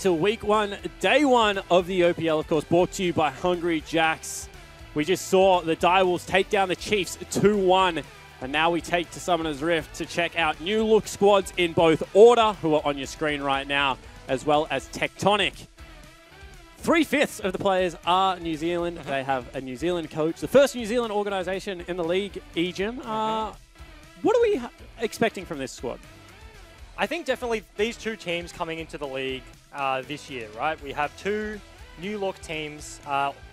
to week one, day one of the OPL, of course, brought to you by Hungry Jacks. We just saw the Direwolves take down the Chiefs 2-1, and now we take to Summoner's Rift to check out new look squads in both Order, who are on your screen right now, as well as Tectonic. 3/5 of the players are New Zealand. They have a New Zealand coach, the first New Zealand organization in the league, Ejim. What are we expecting from this squad? I think definitely these two teams coming into the league this year, right? We have two new look teams.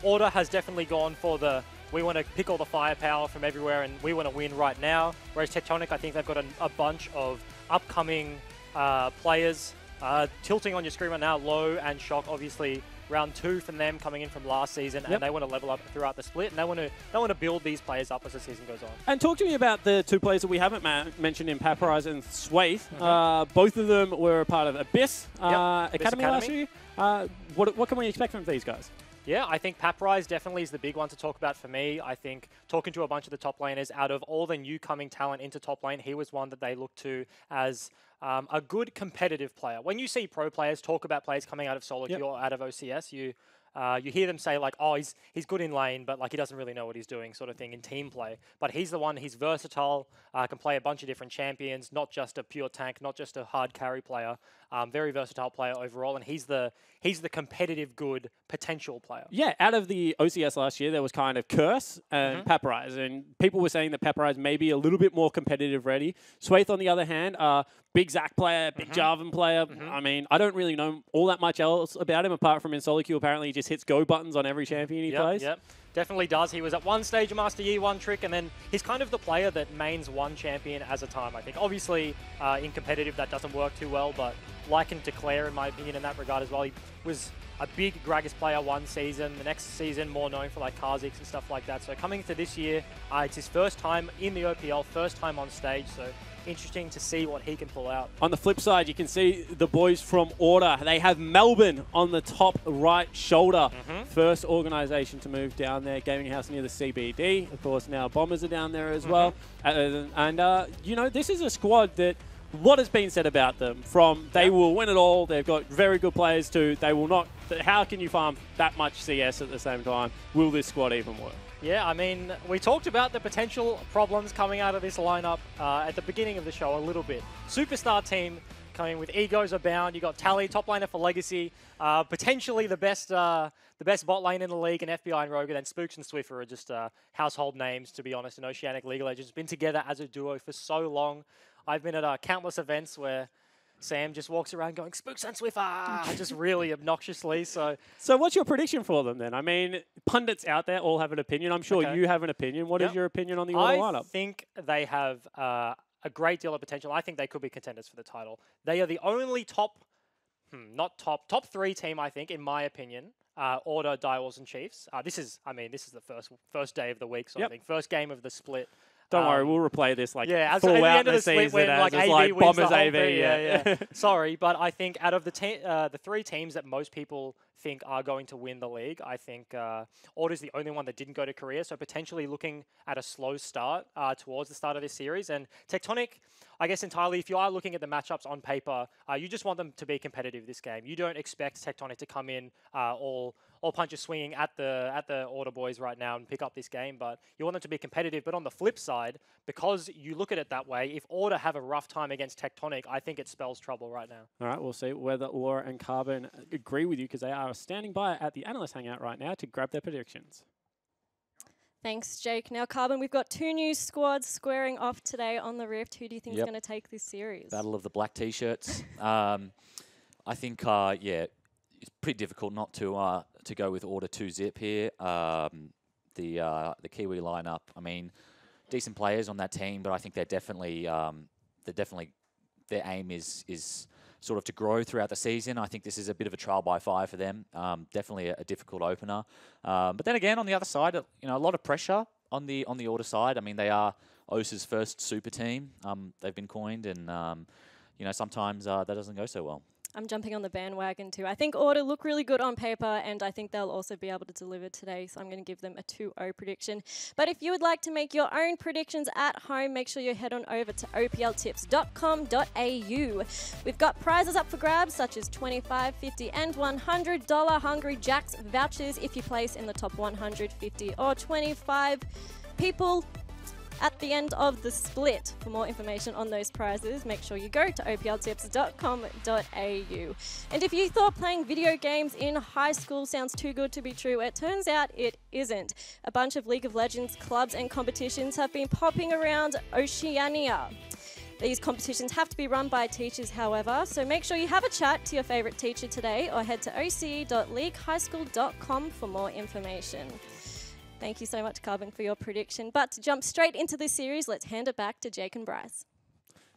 Order has definitely gone for the, we want to pick all the firepower from everywhere and we want to win right now. Whereas Tectonic, I think they've got a bunch of upcoming players. Tilting on your screen right now, Low and Shock, obviously round 2 from them coming in from last season, and they want to level up throughout the split, and they want to build these players up as the season goes on. And talk to me about the two players that we haven't mentioned in Paparize and Swaith. Both of them were a part of Abyss Academy last year. What can we expect from these guys? Yeah, I think Paparize definitely is the big one to talk about for me. I think talking to a bunch of the top laners, out of all the new coming talent into top lane, he was one that they looked to as a good competitive player. When you see pro players talk about players coming out of solo queue or out of OCS, you hear them say like, oh, he's good in lane, but like he doesn't really know what he's doing, sort of thing in team play. But he's the one. He's versatile. Can play a bunch of different champions, not just a pure tank, not just a hard carry player. Very versatile player overall, and he's the competitive good potential player. Yeah, out of the OCS last year, there was kind of Curse and Paparize, and people were saying that Paparize may be a little bit more competitive ready. Swaith, on the other hand, big Zac player, big Jarvan player. I mean, I don't really know all that much else about him apart from in solo queue. Apparently, he just hits go buttons on every champion he plays. Yep, definitely does. He was at one stage a Master Yi one trick, and then he's kind of the player that mains one champion as a time, I think. Obviously, in competitive, that doesn't work too well, but like and Declare, in my opinion, in that regard as well. He was a big Gragas player one season. The next season, more known for like Kha'Zix and stuff like that. So coming into this year, it's his first time in the OPL, first time on stage. So interesting to see what he can pull out. On the flip side, you can see the boys from Order. They have Melbourne on the top right shoulder. First organization to move down there. Gaming house near the CBD. Of course, now Bombers are down there as well. And, you know, this is a squad that what has been said about them from they will win it all, they've got very good players to they will not, how can you farm that much CS at the same time? Will this squad even work? Yeah, I mean, we talked about the potential problems coming out of this lineup at the beginning of the show a little bit. Superstar team coming with egos abound. You got Tally, top laner for Legacy, potentially the best bot lane in the league, and FBI and Rogue, and then Spooks and Swiffer are just household names, to be honest, in Oceanic League of Legends. Been together as a duo for so long. I've been at countless events where Sam just walks around going, Spooks and Swiffer, just really obnoxiously. So what's your prediction for them then? I mean, pundits out there all have an opinion. I'm sure you have an opinion. What is your opinion on the Order lineup? I think they have a great deal of potential. I think they could be contenders for the title. They are the only top 3 team, I think, in my opinion. Order, Direwolves, and Chiefs. This is the first day of the week, sort of thing. First game of the split. Don't worry, we'll replay this like at full the out end of the split when like AV wins Bombers the whole AV. thing. Yeah. Sorry, but I think out of the 3 teams that most people think are going to win the league, I think Order's the only one that didn't go to Korea, so potentially looking at a slow start towards the start of this series. And Tectonic, I guess entirely, if you are looking at the matchups on paper, you just want them to be competitive this game. You don't expect Tectonic to come in all punches swinging at the Order boys right now and pick up this game, but you want them to be competitive. But on the flip side, because you look at it that way, if Order have a rough time against Tectonic, I think it spells trouble right now. All right, we'll see whether Laura and Carbon agree with you, because they are standing by at the Analyst Hangout right now to grab their predictions. Thanks, Jake. Now, Carbon, we've got 2 new squads squaring off today on the Rift. Who do you think is going to take this series? Battle of the Black T-shirts. I think, it's pretty difficult not to go with Order 2 Zip here. The Kiwi lineup, I mean, decent players on that team, but I think they're definitely their aim is sort of to grow throughout the season. I think this is a bit of a trial by fire for them. Definitely a difficult opener. But then again, on the other side, you know, a lot of pressure on the Order side. I mean, they are OSA's first super team. They've been coined, and you know, sometimes that doesn't go so well. I'm jumping on the bandwagon too. I think Order look really good on paper, and I think they'll also be able to deliver today, so I'm going to give them a 2-0 prediction. But if you would like to make your own predictions at home, make sure you head on over to opltips.com.au. We've got prizes up for grabs, such as $25, $50 and $100 Hungry Jacks vouchers if you place in the top 150 or 25 people at the end of the split. For more information on those prizes, make sure you go to opltips.com.au. And if you thought playing video games in high school sounds too good to be true, it turns out it isn't. A bunch of League of Legends clubs and competitions have been popping around Oceania. These competitions have to be run by teachers, however, so make sure you have a chat to your favourite teacher today or head to oce.leaguehighschool.com for more information. Thank you so much, Carbon, for your prediction. But to jump straight into this series, let's hand it back to Jake and Bryce.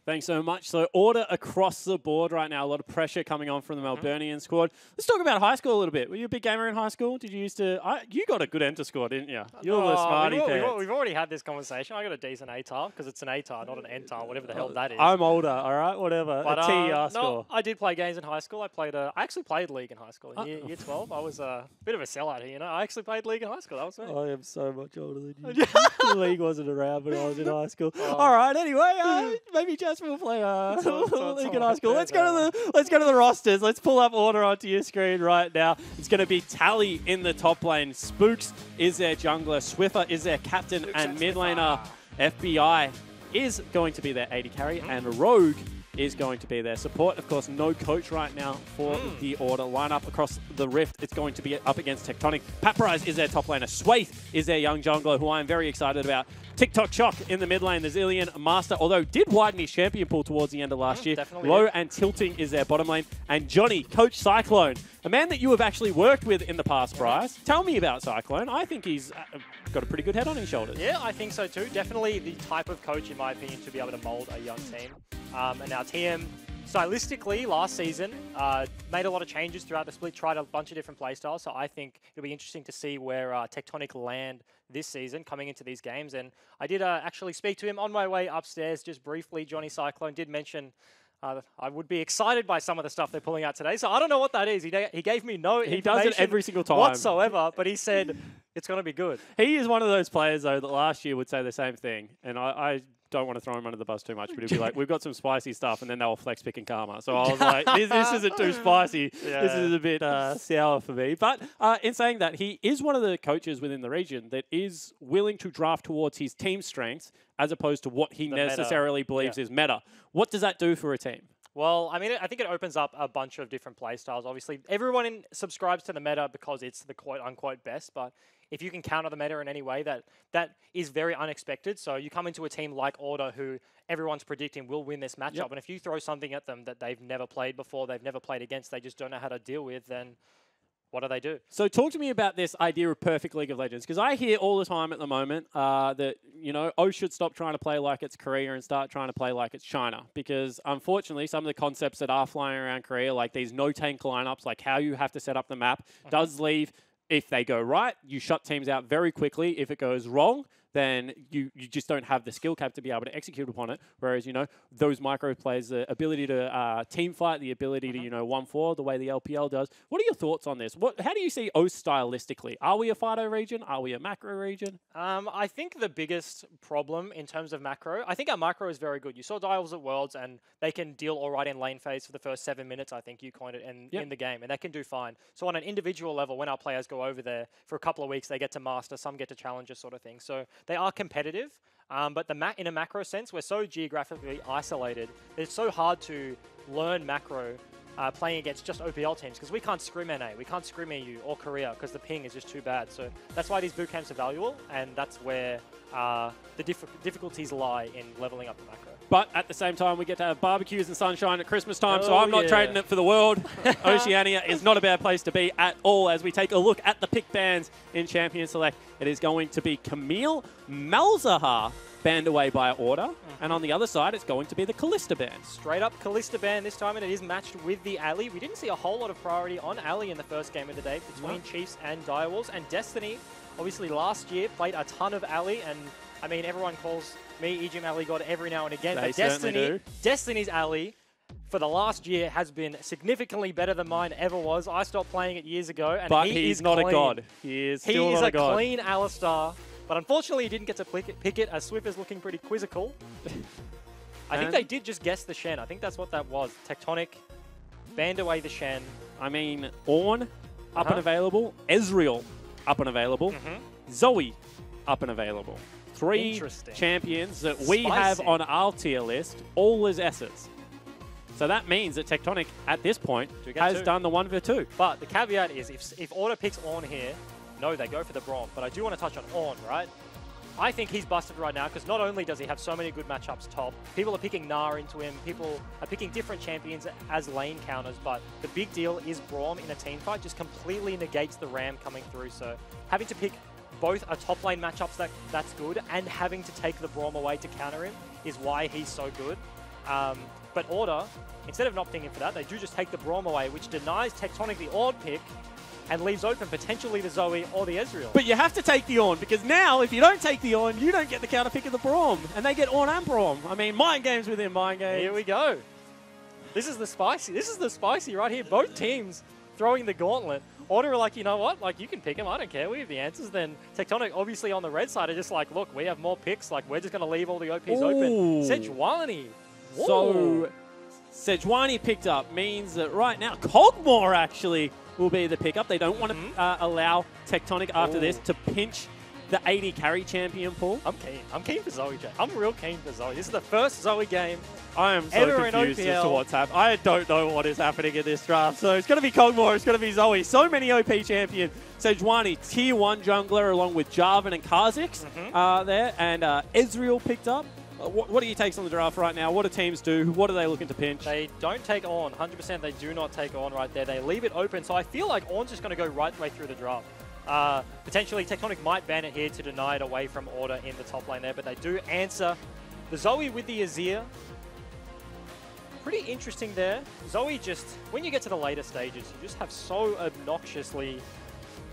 Thanks so much. So Order across the board right now. A lot of pressure coming on from the Melburnian squad. Let's talk about high school a little bit. Were you a big gamer in high school? Did you used to... you got a good enter score, didn't you? You're the smarty pants. We've already had this conversation. I got a decent ATAR because it's an ATAR, not an NTAR, whatever the hell that is. I'm older, all right? Whatever. But, a TER no, score. I did play games in high school. I actually played League in high school. In year 12, I was a bit of a sellout here, you know. I actually played League in high school. That was me. I am so much older than you. The League wasn't around when I was in high school. All right, anyway, maybe Jasper will play League in high school. Let's go to the rosters. Let's pull up Order onto your screen right now. It's going to be Tally in the top lane. Spooks is their jungler. Swiffer is their captain, and mid laner FBI is going to be their AD carry, and Rogue is going to be their support. Of course, no coach right now for the Order lineup. Across the Rift, it's going to be up against Tectonic. Paprise is their top laner. Swaith is their young jungler, who I'm very excited about. TikTok Shock in the mid lane. The Zillion Master, although did widen his champion pool towards the end of last year. Low and Tilting is their bottom lane. And Johnny, Coach Cyclone, a man that you have actually worked with in the past, Bryce. Tell me about Cyclone. I think he's got a pretty good head on his shoulders. Yeah, I think so too. Definitely the type of coach, in my opinion, to be able to mould a young team. And our TM, stylistically, last season, made a lot of changes throughout the split, tried a bunch of different playstyles. So I think it'll be interesting to see where Tectonic land this season coming into these games. And I did actually speak to him on my way upstairs just briefly. Johnny Cyclone did mention I would be excited by some of the stuff they're pulling out today. So I don't know what that is. He gave me no information. He does it every single time. Whatsoever, but he said it's going to be good. He is one of those players, though, that last year would say the same thing. And I don't want to throw him under the bus too much, but he'd be like, we've got some spicy stuff, and then they'll flex pick and karma. So I was like, this isn't too spicy. Yeah. This is a bit sour for me. But in saying that, he is one of the coaches within the region that is willing to draft towards his team strengths as opposed to what he necessarily believes is meta. What does that do for a team? Well, I mean, I think it opens up a bunch of different play styles. Obviously, everyone subscribes to the meta because it's the quote-unquote best, but if you can counter the meta in any way, that is very unexpected. So you come into a team like Order, who everyone's predicting will win this matchup, and if you throw something at them that they've never played before, they've never played against, they just don't know how to deal with, then what do they do? So talk to me about this idea of perfect League of Legends, because I hear all the time at the moment that, you know, should stop trying to play like it's Korea and start trying to play like it's China, because unfortunately some of the concepts that are flying around Korea, like these no-tank lineups, like how you have to set up the map, does leave. If they go right, you shut teams out very quickly. If it goes wrong, then you just don't have the skill cap to be able to execute upon it. Whereas, you know, those micro plays, the ability to team fight, the ability to, you know, 1-4, the way the LPL does. What are your thoughts on this? How do you see stylistically? Are we a Fido region? Are we a macro region? I think the biggest problem in terms of macro, I think our macro is very good. You saw Dials at Worlds, and they can deal all right in lane phase for the first 7 minutes, I think you coined it, in the game, and they can do fine. So on an individual level, when our players go over there for a couple of weeks, they get to master, some get to challenger sort of thing. So they are competitive, but in a macro sense, we're so geographically isolated. It's so hard to learn macro playing against just OPL teams, because we can't scrim NA, we can't scrim EU or Korea because the ping is just too bad. So that's why these boot camps are valuable, and that's where the difficulties lie in leveling up the macro. But at the same time, we get to have barbecues and sunshine at Christmas time, so I'm not trading it for the world. Oceania is not a bad place to be at all. As we take a look at the pick bands in Champion Select, it is going to be Camille Malzahar, banned away by Order, and on the other side, it's going to be the Callista band. Straight up Callista band this time, and it is matched with the Ali. We didn't see a whole lot of priority on Ali in the first game of the day between Chiefs and Direwolves, and Destiny, obviously last year, played a ton of Ali, and I mean, everyone calls me EGM Ali God every now and again, but Destiny's Ali, for the last year has been significantly better than mine ever was. I stopped playing it years ago, and But he he's is not clean. a god. He is still He is not a a god. clean Alistar, but unfortunately he didn't get to pick it, as Swift is looking pretty quizzical. I think And- they did just guess the Shen. I think that's what that was. Tectonic banned away the Shen. I mean, Ornn, up and available. Ezreal, up and available. Zoe, up and available. 3 Interesting. champions that we have Spicy. on our tier list, all as S's. So that means that Tectonic, at this point, Do we get has 2? done the 1 for 2. But the caveat is, if Order picks Ornn here, no, they go for the Braum. But I do want to touch on Ornn, right? I think he's busted right now because not only does he have so many good matchups top, people are picking Gnar into him, people are picking different champions as lane counters, but the big deal is Braum in a team fight just completely negates the Ram coming through. So having to pick both a top lane matchups that's good and having to take the Braum away to counter him is why he's so good. But Order, instead of opting in for that, they do just take the Braum away, which denies Tectonic the ORD pick and leaves open potentially the Zoe or the Ezreal. But you have to take the Ornn, because now, if you don't take the Ornn, you don't get the counter pick of the Braum. And they get Ornn and Braum. I mean, mind games within mind games. Here we go. This is the spicy. This is the spicy right here. Both teams throwing the gauntlet. Order are like, you know what? Like, you can pick them. I don't care. We have the answers. Then Tectonic, obviously on the red side, are just like, look, we have more picks. Like, we're just going to leave all the OPs open. Ooh. Sejuani. So, Sejuani picked up means that right now, Cogmore actually will be the pickup. They don't want to allow Tectonic after this to pinch the 80 carry champion pool. I'm keen. I'm keen for Zoe, Jay. I'm real keen for Zoe. This is the first Zoe game. I am so Ever in confused as to OPL. what's happening. I don't know what is happening in this draft. So it's going to be Cogmore, it's going to be Zoe. So many OP champions. Sejuani, tier 1 jungler, along with Jarvan and Kha'Zix there. And Ezreal picked up. What are your takes on the draft right now? What do teams do? What are they looking to pinch? They don't take on. 100% they do not take on right there. They leave it open. So I feel like Ornn's just going to go right the way through the draft. Potentially, Tectonic might ban it here to deny it away from Order in the top lane there, but they do answer. The Zoe with the Azir, pretty interesting there. Zoe just, when you get to the later stages, you just have so obnoxiously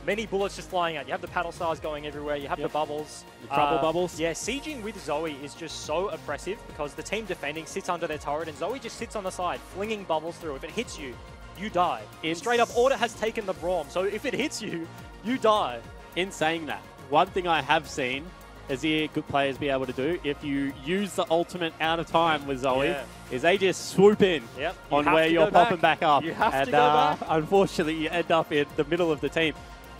many bullets just flying out. You have the paddle stars going everywhere. You have the bubbles. The trouble bubbles. Yeah, sieging with Zoe is just so oppressive because the team defending sits under their turret and Zoe just sits on the side, flinging bubbles through. If it hits you, you die. Straight up, Order has taken the Braum, so if it hits you, you die. In saying that, one thing I have seen Azir good players be able to do, if you use the ultimate out of time with Zoe, is they just swoop in on where you're popping back up. You have and, to go back. Unfortunately, you end up in the middle of the team.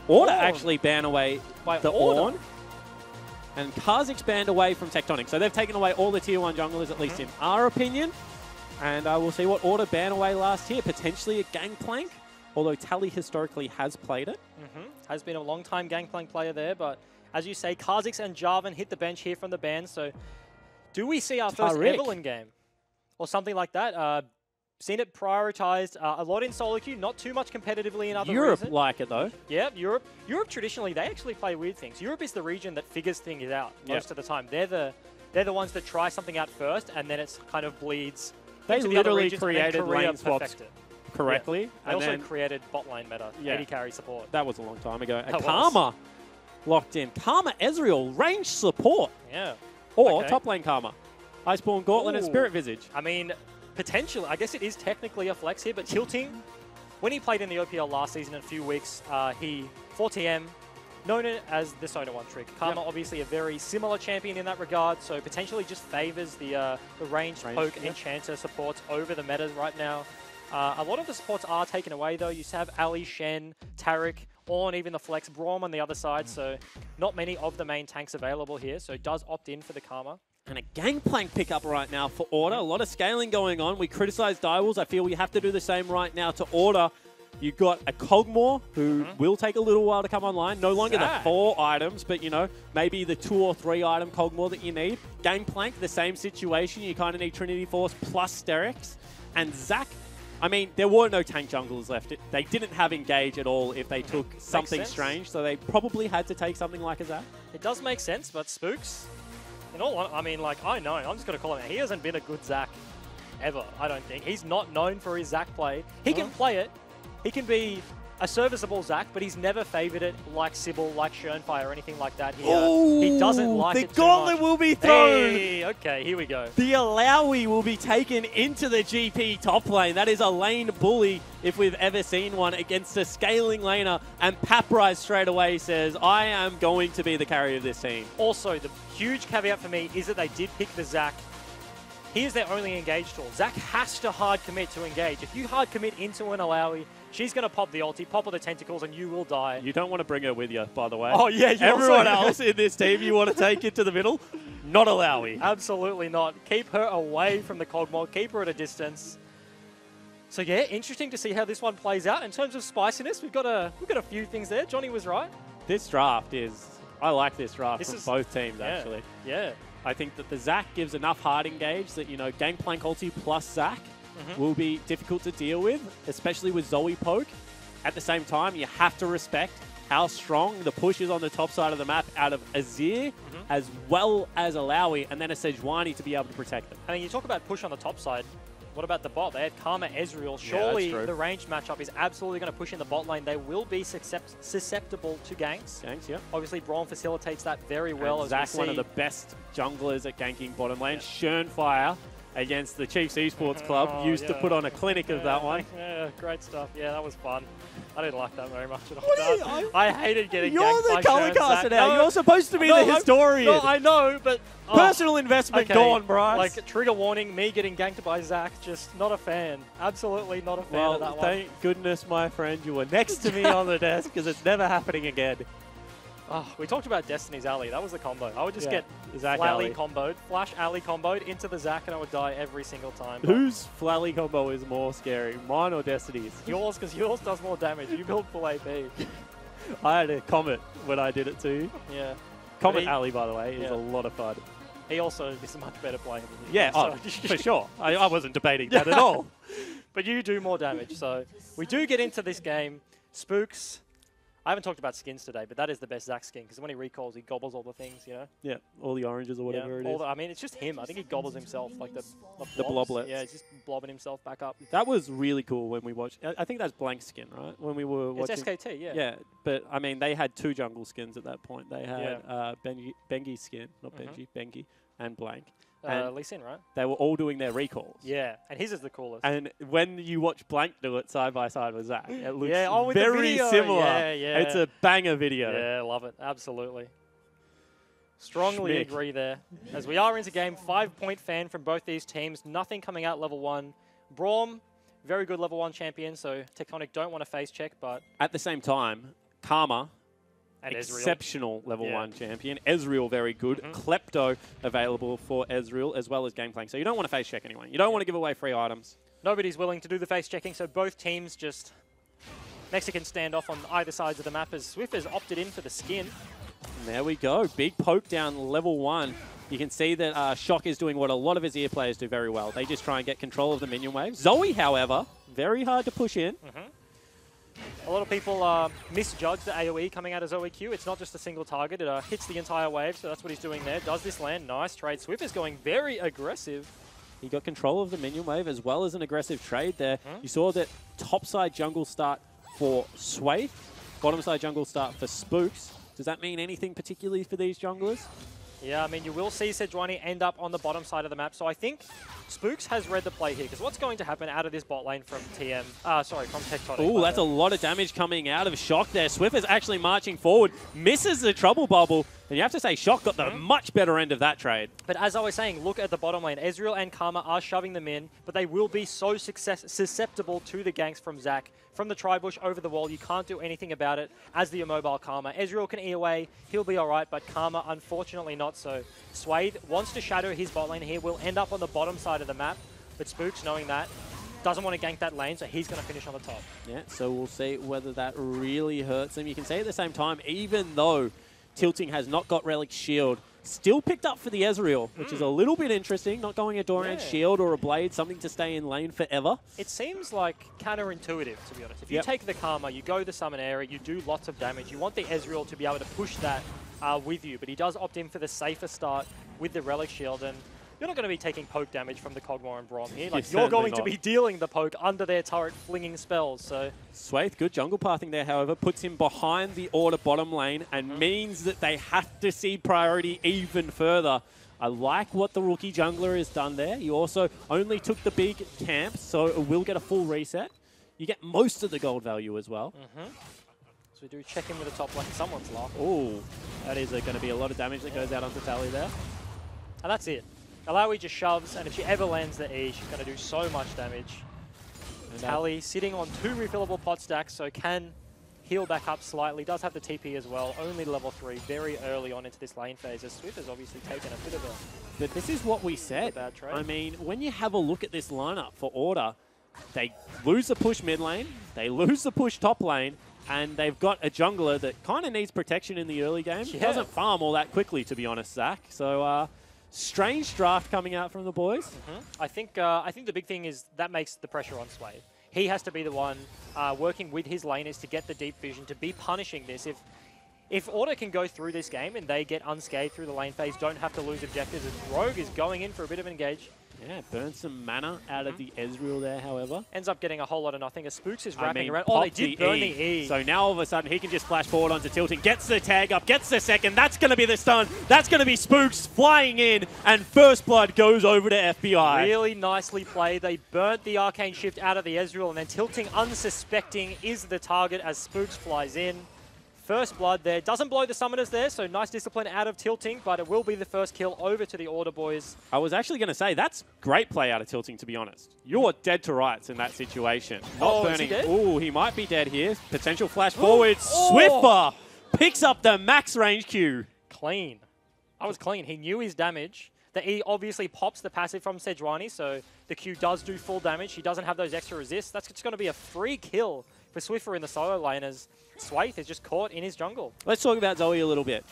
Order actually ban away the Ornn. And Kha'Zix banned away from Tectonic. So they've taken away all the tier 1 junglers, at least in our opinion. And we'll see what Order ban away last year. Potentially a Gangplank, although Tally historically has played it. Has been a long-time Gangplank player there, but as you say, Kha'Zix and Jarvan hit the bench here from the ban. So do we see our first Evelynn game? Or something like that? Seen it prioritized a lot in solo queue, not too much competitively in other Europe regions. like it though. Yeah, Europe traditionally, they actually play weird things. Europe is the region that figures things out most of the time. They're the ones that try something out first, and then it's kind of bleeds. They into the other literally regions, and then created Korea lane swaps perfect it. correctly. Yeah. They And also then created bot lane meta, 80 carry support. that was a long time ago. And That was. Karma locked in. Karma Ezreal, range support. Yeah. Or top lane Karma. Iceborne Gauntlet and Ooh. Spirit Visage. I mean, potentially, I guess it is technically a flex here, but tilting, when he played in the OPL last season in a few weeks, he 4TM, known as the Soda 1 trick. Karma, obviously a very similar champion in that regard, so potentially just favors the ranged poke enchanter supports over the meta right now. A lot of the supports are taken away though. You have Ali, Shen, Taric, Ornn, even the flex Braum on the other side, so not many of the main tanks available here, so does opt in for the Karma. And a Gangplank pickup right now for Order. A lot of scaling going on. We criticize Direwolves. I feel we have to do the same right now to Order. You've got a Cogmore, who will take a little while to come online. No longer the 4 items, but, you know, maybe the 2 or 3 item Cogmore that you need. Gangplank, the same situation. You kind of need Trinity Force plus Sterix. And Zac, I mean, there were no tank junglers left. They didn't have Engage at all if they took something strange, so they probably had to take something like a Zac. It does make sense, but Spooks, in all, I mean, like, I know, I'm just going to call him out. He hasn't been a good Zac ever, I don't think. He's not known for his Zac play. He can play it. He can be a serviceable Zac, but he's never favoured it like Sybil, like Schönfire, or anything like that. He Ooh, doesn't like the it too gauntlet much. will be thrown. Hey, okay, here we go. The Alawi will be taken into the GP top lane. That is a lane bully if we've ever seen one against a scaling laner. And Paprise straight away says, I am going to be the carry of this team. Also, the huge caveat for me is that they did pick the Zac. He is their only engage tool. Zac has to hard commit to engage. If you hard commit into an Alawi, she's going to pop the ulti, pop all the tentacles, and you will die. You don't want to bring her with you, by the way. Oh, yeah. Everyone else in this team you want to take into the middle, not Alawi. Absolutely not. Keep her away from the Cogmog. Keep her at a distance. So, yeah, interesting to see how this one plays out. In terms of spiciness, we've got a few things there. Johnny was right. This draft is... I like this draft from both teams, yeah, actually. Yeah. I think that the Zac gives enough hard engage that, you know, Gangplank ulti plus Zac will be difficult to deal with, especially with Zoe poke. At the same time, you have to respect how strong the push is on the top side of the map out of Azir as well as Alawi, and then a Sejuani to be able to protect them. I mean, you talk about push on the top side. What about the bot? They had Karma, Ezreal. Surely the ranged matchup is absolutely going to push in the bot lane. They will be susceptible to ganks. Ganks, yeah. Obviously, Braum facilitates that very well. And Zac, one of the best junglers at ganking bottom lane. Schönfire against the Chiefs Esports Club. Used to put on a clinic of that one. Yeah, great stuff. Yeah, that was fun. I didn't like that very much at all. What you, I hated getting You're ganked the by color Schön, caster Zac. now. No, You're supposed to be the historian. No, I know, but... Personal investment gone, Bryce. Like, trigger warning, me getting ganked by Zac, just not a fan. Absolutely not a fan of that one. Thank goodness, my friend, you were next to me on the desk, because it's never happening again. Oh, we talked about Destiny's Alley. That was the combo. I would just get Zac Flally comboed, Flash Alley comboed into the Zac, and I would die every single time. Whose Flally combo is more scary, mine or Destiny's? Yours, because yours does more damage. You build full AP. I had a Comet when I did it too. Yeah. Comet Alley, by the way, is a lot of fun. He also is a much better player than you. Yeah, so. for sure. I wasn't debating that at all. But you do more damage, so we do get into this game. Spooks. I haven't talked about skins today, but that is the best Zac skin, because when he recalls, he gobbles all the things, you know? Yeah, all the oranges or whatever it is. I mean, it's just him. I think he gobbles himself, like the bloblets. Yeah, he's just blobbing himself back up. That was really cool when we watched. I think that's blank skin, right? When we were watching. It's SKT, yeah. Yeah, but I mean, they had two jungle skins at that point. They had Bengi's skin, not Benji, Bengi, and blank. Lee Sin, right? They were all doing their recalls. Yeah, and his is the coolest. And when you watch Blank do it side by side with Zac, it looks with the very video. similar. Yeah. It's a banger video. Yeah, love it. Absolutely. Strongly agree there. As we are into game, 5-point fan from both these teams. Nothing coming out level 1. Braum, very good level 1 champion, so Tectonic don't want to face check, but... At the same time, Karma, and exceptional level 1 champion. Ezreal, very good. Klepto available for Ezreal, as well as Gangplank. So you don't want to face check anyone. You don't want to give away free items. Nobody's willing to do the face checking, so both teams just Mexican standoff on either sides of the map as Swift has opted in for the skin. And there we go. Big poke down level 1. You can see that Shock is doing what a lot of Azir players do very well. They just try and get control of the minion wave. Zoe, however, very hard to push in. A lot of people misjudge the AoE coming out of Zoe Q. It's not just a single target. It hits the entire wave, so that's what he's doing there. Does this land? Nice trade. Swift is going very aggressive. He got control of the minion wave as well as an aggressive trade there. You saw that topside jungle start for Sway, bottom side jungle start for Spooks. Does that mean anything particularly for these junglers? Yeah, I mean, you will see Sejuani end up on the bottom side of the map. So I think Spooks has read the play here, because what's going to happen out of this bot lane from from Tectonic? Oh, that's a lot of damage coming out of Shock there. Swift is actually marching forward, misses the trouble bubble, and you have to say Shock got the much better end of that trade. But as I was saying, look at the bottom lane. Ezreal and Karma are shoving them in, but they will be so susceptible to the ganks from Zac. From the tri-bush over the wall, you can't do anything about it as the immobile Karma. Ezreal can E away, he'll be alright, but Karma, unfortunately not so. Swathe wants to shadow his bot lane here, will end up on the bottom side of the map, but Spooks, knowing that, doesn't want to gank that lane, so he's going to finish on the top. Yeah, so we'll see whether that really hurts him. You can say at the same time, even though Tilting has not got Relic Shield, still picked up for the Ezreal, which is a little bit interesting. Not going a Doran Shield or a Blade, something to stay in lane forever. It seems like counterintuitive, to be honest. If you take the Karma, you go the summon area, you do lots of damage. You want the Ezreal to be able to push that with you, but he does opt in for the safer start with the Relic Shield. And you're not going to be taking poke damage from the Kog'Maw and Braum here. Like, You're you're going certainly to be dealing the poke under their turret, flinging spells. So Swaith, good jungle pathing there, however, puts him behind the Order bottom lane and means that they have to cede priority even further. I like what the rookie jungler has done there. He also only took the big camp, so it will get a full reset. You get most of the gold value as well. So we do check in with the top lane. Someone's laughing. Oh, that is going to be a lot of damage that goes out onto Tally there. And that's it. Alawi just shoves, and if she ever lands the E, she's going to do so much damage. And Tally sitting on 2 refillable pot stacks, so can heal back up slightly. Does have the TP as well. Only level 3 very early on into this lane phase, as Swift has obviously taken a bit of a But this is what we said. bad trade. I mean, when you have a look at this lineup for Order, they lose the push mid lane, they lose the push top lane, and they've got a jungler that kind of needs protection in the early game. Yeah. Doesn't farm all that quickly, to be honest, Zach. So, strange draft coming out from the boys. I think the big thing is that makes the pressure on Sway. He has to be the one working with his laners to get the deep vision, to be punishing this. If Order can go through this game and they get unscathed through the lane phase, don't have to lose objectives, as Rogue is going in for a bit of an engage. Yeah, burns some mana out of the Ezreal there, however. Ends up getting a whole lot of nothing as Spooks is I wrapping mean, around. Oh, they popped did burn the E. So now all of a sudden he can just flash forward onto Tilting, gets the tag up, gets the second. That's going to be the stun. That's going to be Spooks flying in, and First Blood goes over to FBI. Really nicely played. They burnt the Arcane Shift out of the Ezreal, and then Tilting, unsuspecting, is the target as Spooks flies in. First Blood there. Doesn't blow the summoners there, so nice discipline out of Tilting, but it will be the first kill over to the Order boys. I was actually going to say, that's great play out of Tilting, to be honest. You're dead to rights in that situation. Not burning. Is he dead? Ooh, he might be dead here. Potential flash forward. Swiffer picks up the max range Q. Clean. That was clean. He knew his damage. The E obviously pops the passive from Sejuani, so the Q does do full damage. He doesn't have those extra resists. That's just going to be a free kill for Swiffer in the solo lane as Swaith is just caught in his jungle. Let's talk about Zoe a little bit.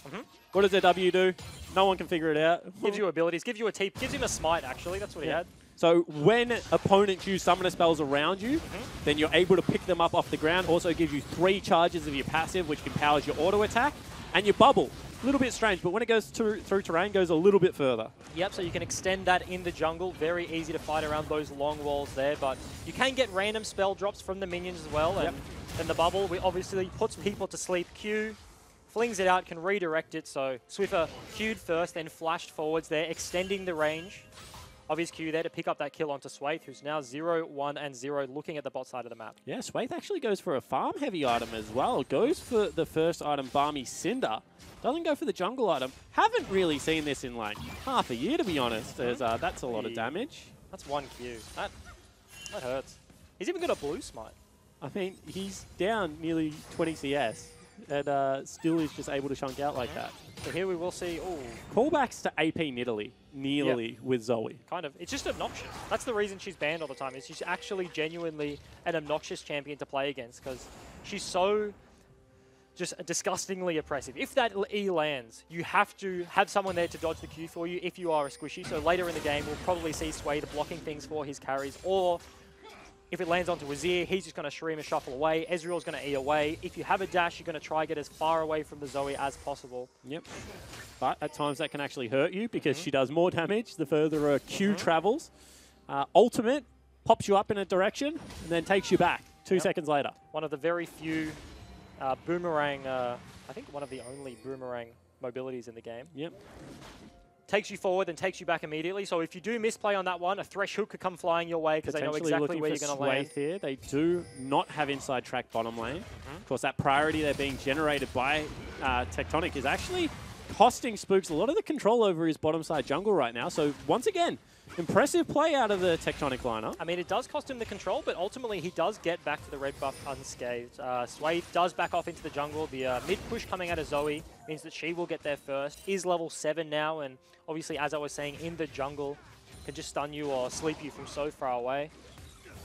What does their W do? No one can figure it out. Gives you abilities, gives you a TP, gives him a smite actually, that's what he had. So when opponents use summoner spells around you, then you're able to pick them up off the ground. Also gives you 3 charges of your passive, which empowers your auto attack, and your bubble. A little bit strange, but when it goes through terrain, goes a little bit further. Yep, so you can extend that in the jungle. Very easy to fight around those long walls there, but you can get random spell drops from the minions as well. And then the bubble, obviously puts people to sleep. Q flings it out, can redirect it. So Swiffer Q'd first, then flashed forwards there, extending the range of his Q there to pick up that kill onto Swaith, who's now 0, 1, and 0, looking at the bot side of the map. Yeah, Swaith actually goes for a farm-heavy item as well. Goes for the first item, Balmy Cinder. Doesn't go for the jungle item. Haven't really seen this in like half a year, to be honest. That's a lot of damage. That's 1 Q. That hurts. He's even got a blue smite. I mean, he's down nearly 20 CS and still is just able to chunk out like that. So here we will see, Callbacks to AP Nidalee with Zoe. kind of. It's just obnoxious. That's the reason she's banned all the time. Is she's actually genuinely an obnoxious champion to play against because she's so just disgustingly oppressive. If that E lands, you have to have someone there to dodge the Q for you if you are a squishy. So later in the game, we'll probably see Sway blocking things for his carries, or if it lands onto Azir, he's just going to Shreema shuffle away. Ezreal's going to E away. If you have a dash, you're going to try get as far away from the Zoe as possible. Yep. But at times that can actually hurt you because she does more damage the further a Q travels. Ultimate pops you up in a direction and then takes you back 2 seconds later. One of the very few boomerang, I think one of the only boomerang mobilities in the game. Yep. Takes you forward and takes you back immediately. So if you do misplay on that one, a Thresh Hook could come flying your way because they know exactly where you're going to land. Here. They do not have inside track bottom lane. Of course, that priority they're being generated by Tectonic is actually costing Spooks a lot of the control over his bottom side jungle right now. So once again, impressive play out of the Tectonic lineup. I mean, it does cost him the control, but ultimately he does get back to the red buff unscathed. Swathe does back off into the jungle. The mid push coming out of Zoe means that she will get there first. Is level 7 now, and obviously, as I was saying, in the jungle, can just stun you or sleep you from so far away.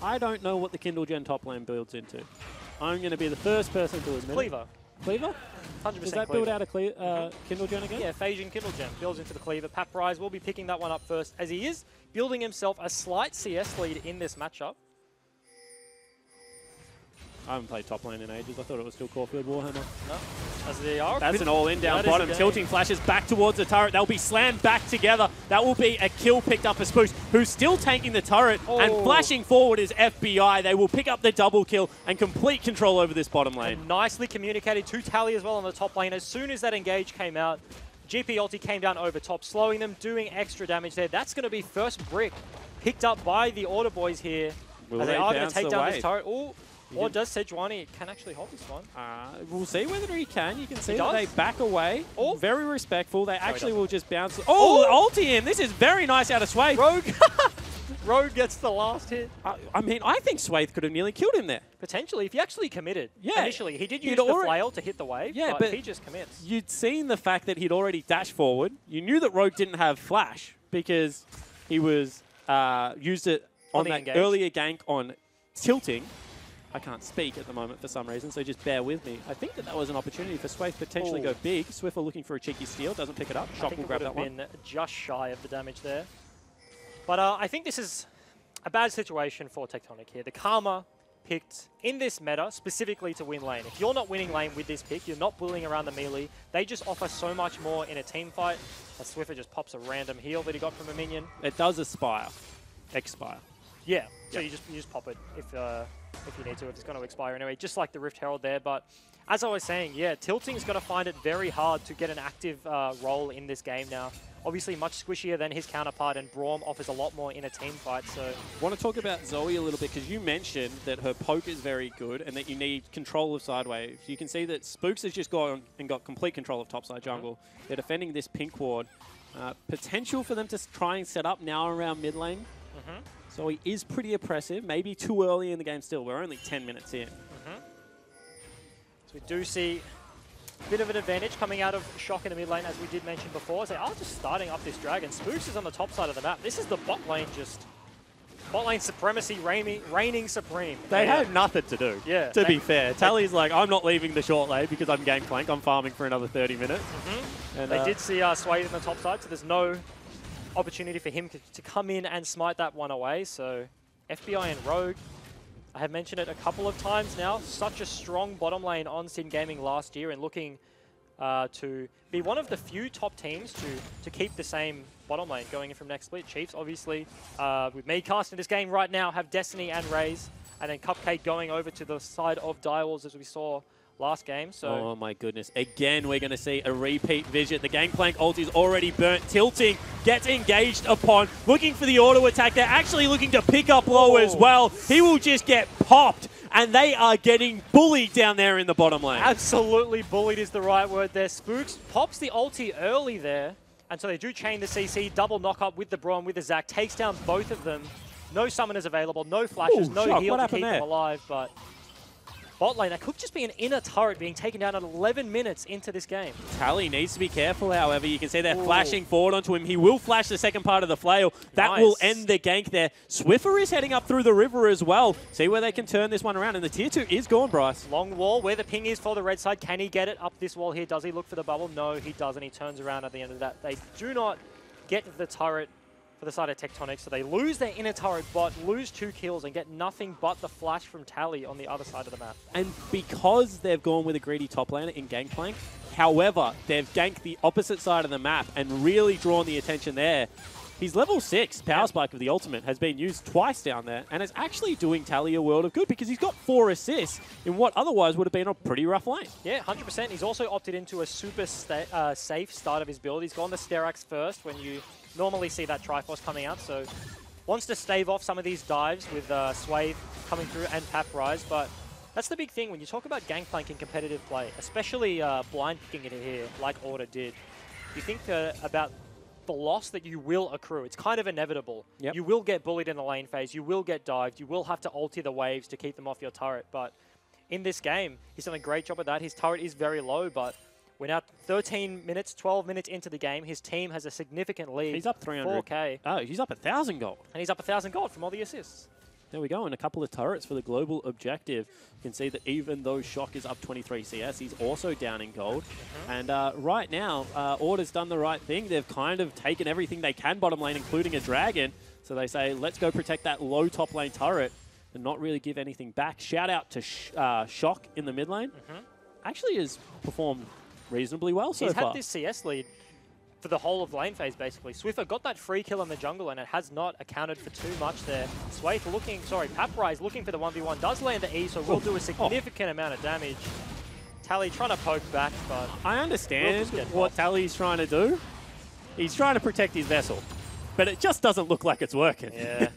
I don't know what the Kindle Gen top lane builds into. I'm going to be the first person to admit Cleaver. Cleaver? 100% Does that Cleaver. build out a Kindle Gen again? Yeah, Phasian Kindle Gem builds into the Cleaver. Pat Bryce will be picking that one up first, as he is building himself a slight CS lead in this matchup. I haven't played top lane in ages. I thought it was still Caulfield Warhammer. No, as they are. That's an all-in down That is bottom. a game. Tilting flashes back towards the turret. They'll be slammed back together. That will be a kill picked up for Spooks, who's still tanking the turret. And flashing forward is FBI. They will pick up the double kill and complete control over this bottom lane. And nicely communicated to Tally as well on the top lane. As soon as that engage came out, GP ulti came down over top, slowing them, doing extra damage there. That's going to be first brick picked up by the Order boys here. Will and they they are going bounce to take down away? this turret. Ooh. Or does Sejuani can actually hold this one? We'll see whether he can. You can see He that does? they back away. Oh. Very respectful. They actually doesn't. will just bounce. Oh, ulti in. This is very nice out of Swathe. Rogue. Rogue gets the last hit. I mean, I think Swathe could have nearly killed him there. Potentially, if he actually committed. Yeah. Initially, he did He'd use the already- flail to hit the wave, Yeah, but but if he just commits. You'd seen the fact that he'd already dashed forward. You knew that Rogue didn't have flash because he was used it On on the that engage. earlier gank on tilting. I can't speak at the moment for some reason, so just bear with me. I think that that was an opportunity for Swathe to potentially Ooh. go big. Swiffer looking for a cheeky steal, doesn't pick it up. I Shock think will it grab would that have one. been just shy of the damage there. But I think this is a bad situation for Tectonic here. The Karma picked in this meta specifically to win lane. If you're not winning lane with this pick, you're not bullying around the melee. They just offer so much more in a team fight. As Swiffer just pops a random heal that he got from a minion. It does expire. Yeah, so you just pop it if you need to, if it's going to expire anyway, just like the Rift Herald there. But as I was saying, yeah, Tilting's going to find it very hard to get an active role in this game now. Obviously much squishier than his counterpart, and Braum offers a lot more in a team fight. So Want to talk about Zoe a little bit because you mentioned that her poke is very good and that you need control of side waves. You can see that Spooks has just gone and got complete control of topside jungle. They're defending this pink ward. Potential for them to try and set up now around mid lane. Zoe is pretty oppressive. Maybe too early in the game still. We're only 10 minutes in. So we do see a bit of an advantage coming out of Shock in the mid lane, as we did mention before. As they are just starting up this dragon. Spooks is on the top side of the map. This is the bot lane bot lane supremacy reigning supreme. They had nothing to do, Yeah. to be fair. Tally's like, I'm not leaving the short lane because I'm Gangplank. I'm farming for another 30 minutes. And, They did see Swathe on the top side, so there's no opportunity for him to come in and smite that one away. So FBI and Rogue, I have mentioned it a couple of times now, such a strong bottom lane on Sin Gaming last year, and looking to be one of the few top teams to keep the same bottom lane going in from next split. Chiefs, obviously, with me casting this game right now, have Destiny and Raze, and then Cupcake going over to the side of Direwolves, as we saw last game. So oh my goodness. Again, we're going to see a repeat visit. The Gangplank ult is already burnt. Tilting gets engaged upon, looking for the auto attack. They're actually looking to pick up low as well. He will just get popped, and they are getting bullied down there in the bottom lane. absolutely bullied is the right word there. Spooks pops the ulti early there, and so they do chain the CC, double knock up with the Braum, with the Zac, takes down both of them. No summoners available, no flashes, Ooh, no Shock, heal what to happened keep there? them alive, but bot lane, that could just be an inner turret being taken down at 11 minutes into this game. Tally needs to be careful, however. You can see they're flashing forward onto him. He will flash the second part of the flail. That will Nice. end the gank there. Swiffer is heading up through the river as well. See where they can turn this one around. And the tier 2 is gone, Bryce. Long wall, where the ping is for the red side. Can he get it up this wall here? Does he look for the bubble? No, he doesn't. He turns around at the end of that. They do not get the turret for the side of Tectonic, so they lose their inner turret bot, lose 2 kills, and get nothing but the flash from Tally on the other side of the map. And because they've gone with a greedy top laner in Gangplank, however, they've ganked the opposite side of the map and really drawn the attention there. His level 6 power spike of the ultimate has been used twice down there and is actually doing Tally a world of good because he's got 4 assists in what otherwise would have been a pretty rough lane. Yeah, 100%. He's also opted into a super safe start of his build. He's gone the Sterax first when you normally see that Triforce coming out, so wants to stave off some of these dives with Swathe coming through and Pap Rise, but that's the big thing when you talk about Gangplank in competitive play, especially blind picking it here like Order did. You think about the loss that you will accrue. It's kind of inevitable. Yep. You will get bullied in the lane phase, you will get dived, you will have to ulti the waves to keep them off your turret, but in this game, he's done a great job of that. His turret is very low, but we're now 13 minutes, 12 minutes into the game. His team has a significant lead. He's up 300. 4K. Oh, he's up 1,000 gold. And he's up 1,000 gold from all the assists. There we go, and a couple of turrets for the global objective. You can see that even though Shock is up 23 CS, he's also down in gold. And right now, Order's done the right thing. They've kind of taken everything they can bottom lane, including a dragon. So they say, let's go protect that low top lane turret. and not really give anything back. Shout out to Shock in the mid lane. Actually has performed reasonably well so far. He's had this CS lead for the whole of lane phase, basically. Swiffer got that free kill in the jungle, and it has not accounted for too much there. Swayth looking, sorry, Paprise looking for the 1v1, does land the E, so will do a significant amount of damage. Tally trying to poke back, but I understand what Tally's trying to do. He's trying to protect his vessel, but it just doesn't look like it's working. Yeah.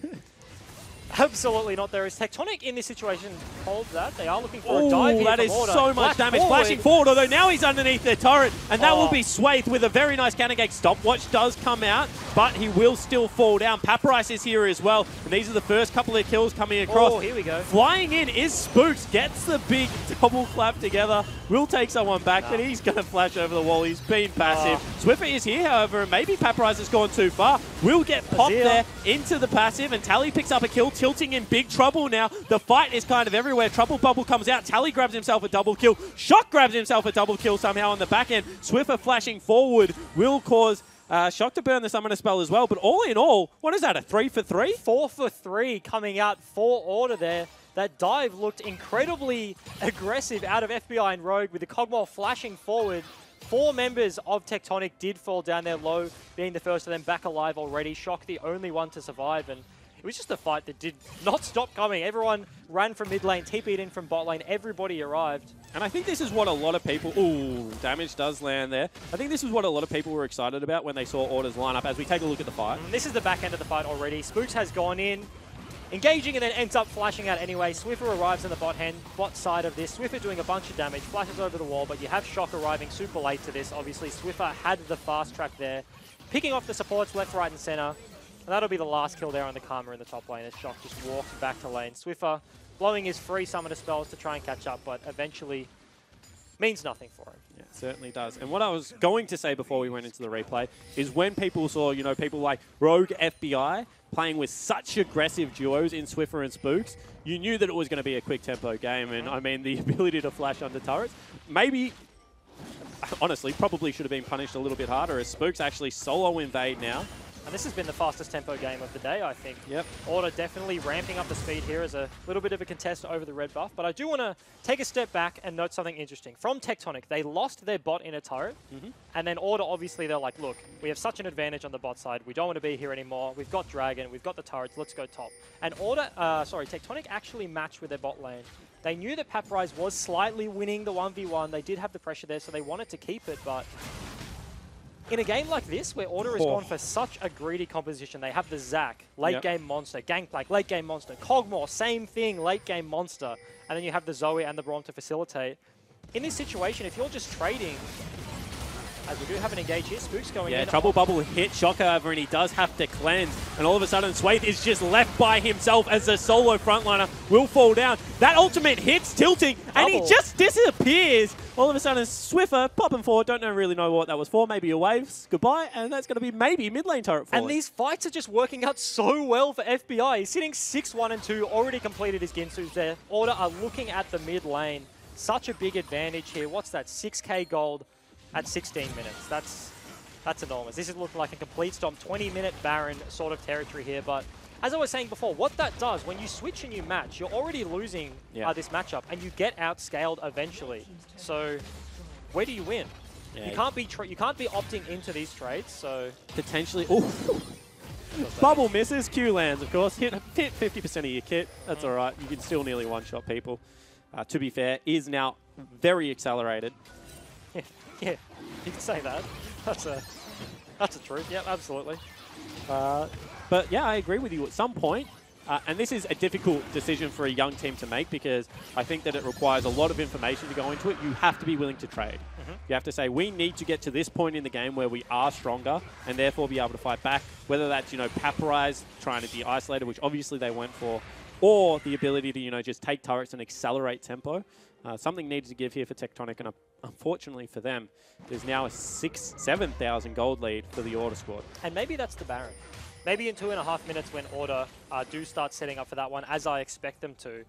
Absolutely not. There is Tectonic in this situation. Hold that. They are looking for a dive here. That is Order. so much damage. Flashing forward, although now he's underneath the turret, and that will be Swayth with a very nice cannon gate. Stopwatch does come out, but he will still fall down. Paprise is here as well, and these are the first couple of kills coming across. Oh, here we go. Flying in is Spooks, gets the big double clap together. Will take someone back, but he's going to flash over the wall. He's been passive. Swiffer is here, however, and maybe Paprise has gone too far. Will get popped there into the passive, and Tally picks up a kill, tilting in big trouble now. The fight is kind of everywhere. Trouble Bubble comes out. Tally grabs himself a double kill. Shock grabs himself a double kill somehow on the back end. Swiffer flashing forward will cause Shock to burn the summoner spell as well. But all in all, what is that, a 3 for 3? 4 for 3 coming out for Order there. That dive looked incredibly aggressive out of FBI and Rogue with the Cogmore flashing forward. 4 members of Tectonic did fall down there low, being the first of them back alive already. Shock the only one to survive, and it was just a fight that did not stop coming. Everyone ran from mid lane, TP'd in from bot lane, everybody arrived. And I think this is what a lot of people... Ooh, damage does land there. I think this is what a lot of people were excited about when they saw Order's lineup as we take a look at the fight. This is the back end of the fight already. Spooks has gone in, engaging, and then ends up flashing out anyway. Swiffer arrives in the bot side of this. Swiffer doing a bunch of damage, flashes over the wall, but you have Shock arriving super late to this. Obviously, Swiffer had the fast track there, picking off the supports left, right, and center. And that'll be the last kill there on the Karma in the top lane as Shock just walks back to lane. Swiffer blowing his free summoner spells to try and catch up, but eventually means nothing for him. Yeah, it certainly does. And what I was going to say before we went into the replay is when people saw, you know, people like Rogue FBI playing with such aggressive duos in Swiffer and Spooks, you knew that it was going to be a quick tempo game. And I mean, the ability to flash under turrets, maybe, honestly, probably should have been punished a little bit harder as Spooks actually solo invade now. And this has been the fastest tempo game of the day, I think. Yep. Order definitely ramping up the speed here as a little bit of a contest over the red buff. But I do want to take a step back and note something interesting. From Tectonic, they lost their bot in a turret. And then Order, obviously, they're like, look, we have such an advantage on the bot side. We don't want to be here anymore. We've got Dragon. We've got the turrets. Let's go top. And Tectonic actually matched with their bot lane. They knew that Paprise was slightly winning the 1v1. They did have the pressure there, so they wanted to keep it, but in a game like this, where Order has gone for such a greedy composition, they have the Zac, late game monster, Gangplank, late game monster, Cogmore, same thing, late game monster, and then you have the Zoe and the Braum to facilitate. In this situation, if you're just trading, as we do have an engage here, Spooks going in. Yeah, Trouble Bubble hit Shock, however, and he does have to cleanse. And all of a sudden, Swayth is just left by himself as the solo frontliner will fall down. That ultimate hits, tilting, and he just disappears. All of a sudden, Swiffer popping forward. Don't really know what that was for. Maybe a waves. Goodbye. And that's going to be maybe mid lane turret forward. And these fights are just working out so well for FBI. He's sitting 6-1 and 2, already completed his Ginsu's there. Order are looking at the mid lane. Such a big advantage here. What's that? 6k gold at 16 minutes. That's enormous. This is looking like a complete stomp, 20-minute Baron sort of territory here. But as I was saying before, what that does, when you switch and you match, you're already losing this matchup, and you get outscaled eventually. So where do you win? Yeah. You can't be opting into these trades. So potentially, Bubble misses, Q lands, of course. Hit 50% of your kit. That's all right. You can still nearly one-shot people. To be fair, is now very accelerated. Yeah, you can say that. That's a truth. Yeah, absolutely. But yeah, I agree with you at some point. And this is a difficult decision for a young team to make because I think that it requires a lot of information to go into it. You have to be willing to trade. You have to say, we need to get to this point in the game where we are stronger and therefore be able to fight back. Whether that's, Paparize trying to be isolated, which obviously they went for, or the ability to, just take turrets and accelerate tempo. Something needs to give here for Tectonic, and unfortunately for them, there's now a 7,000 gold lead for the Order squad. And maybe that's the Baron. Maybe in 2.5 minutes when Order do start setting up for that one, as I expect them to,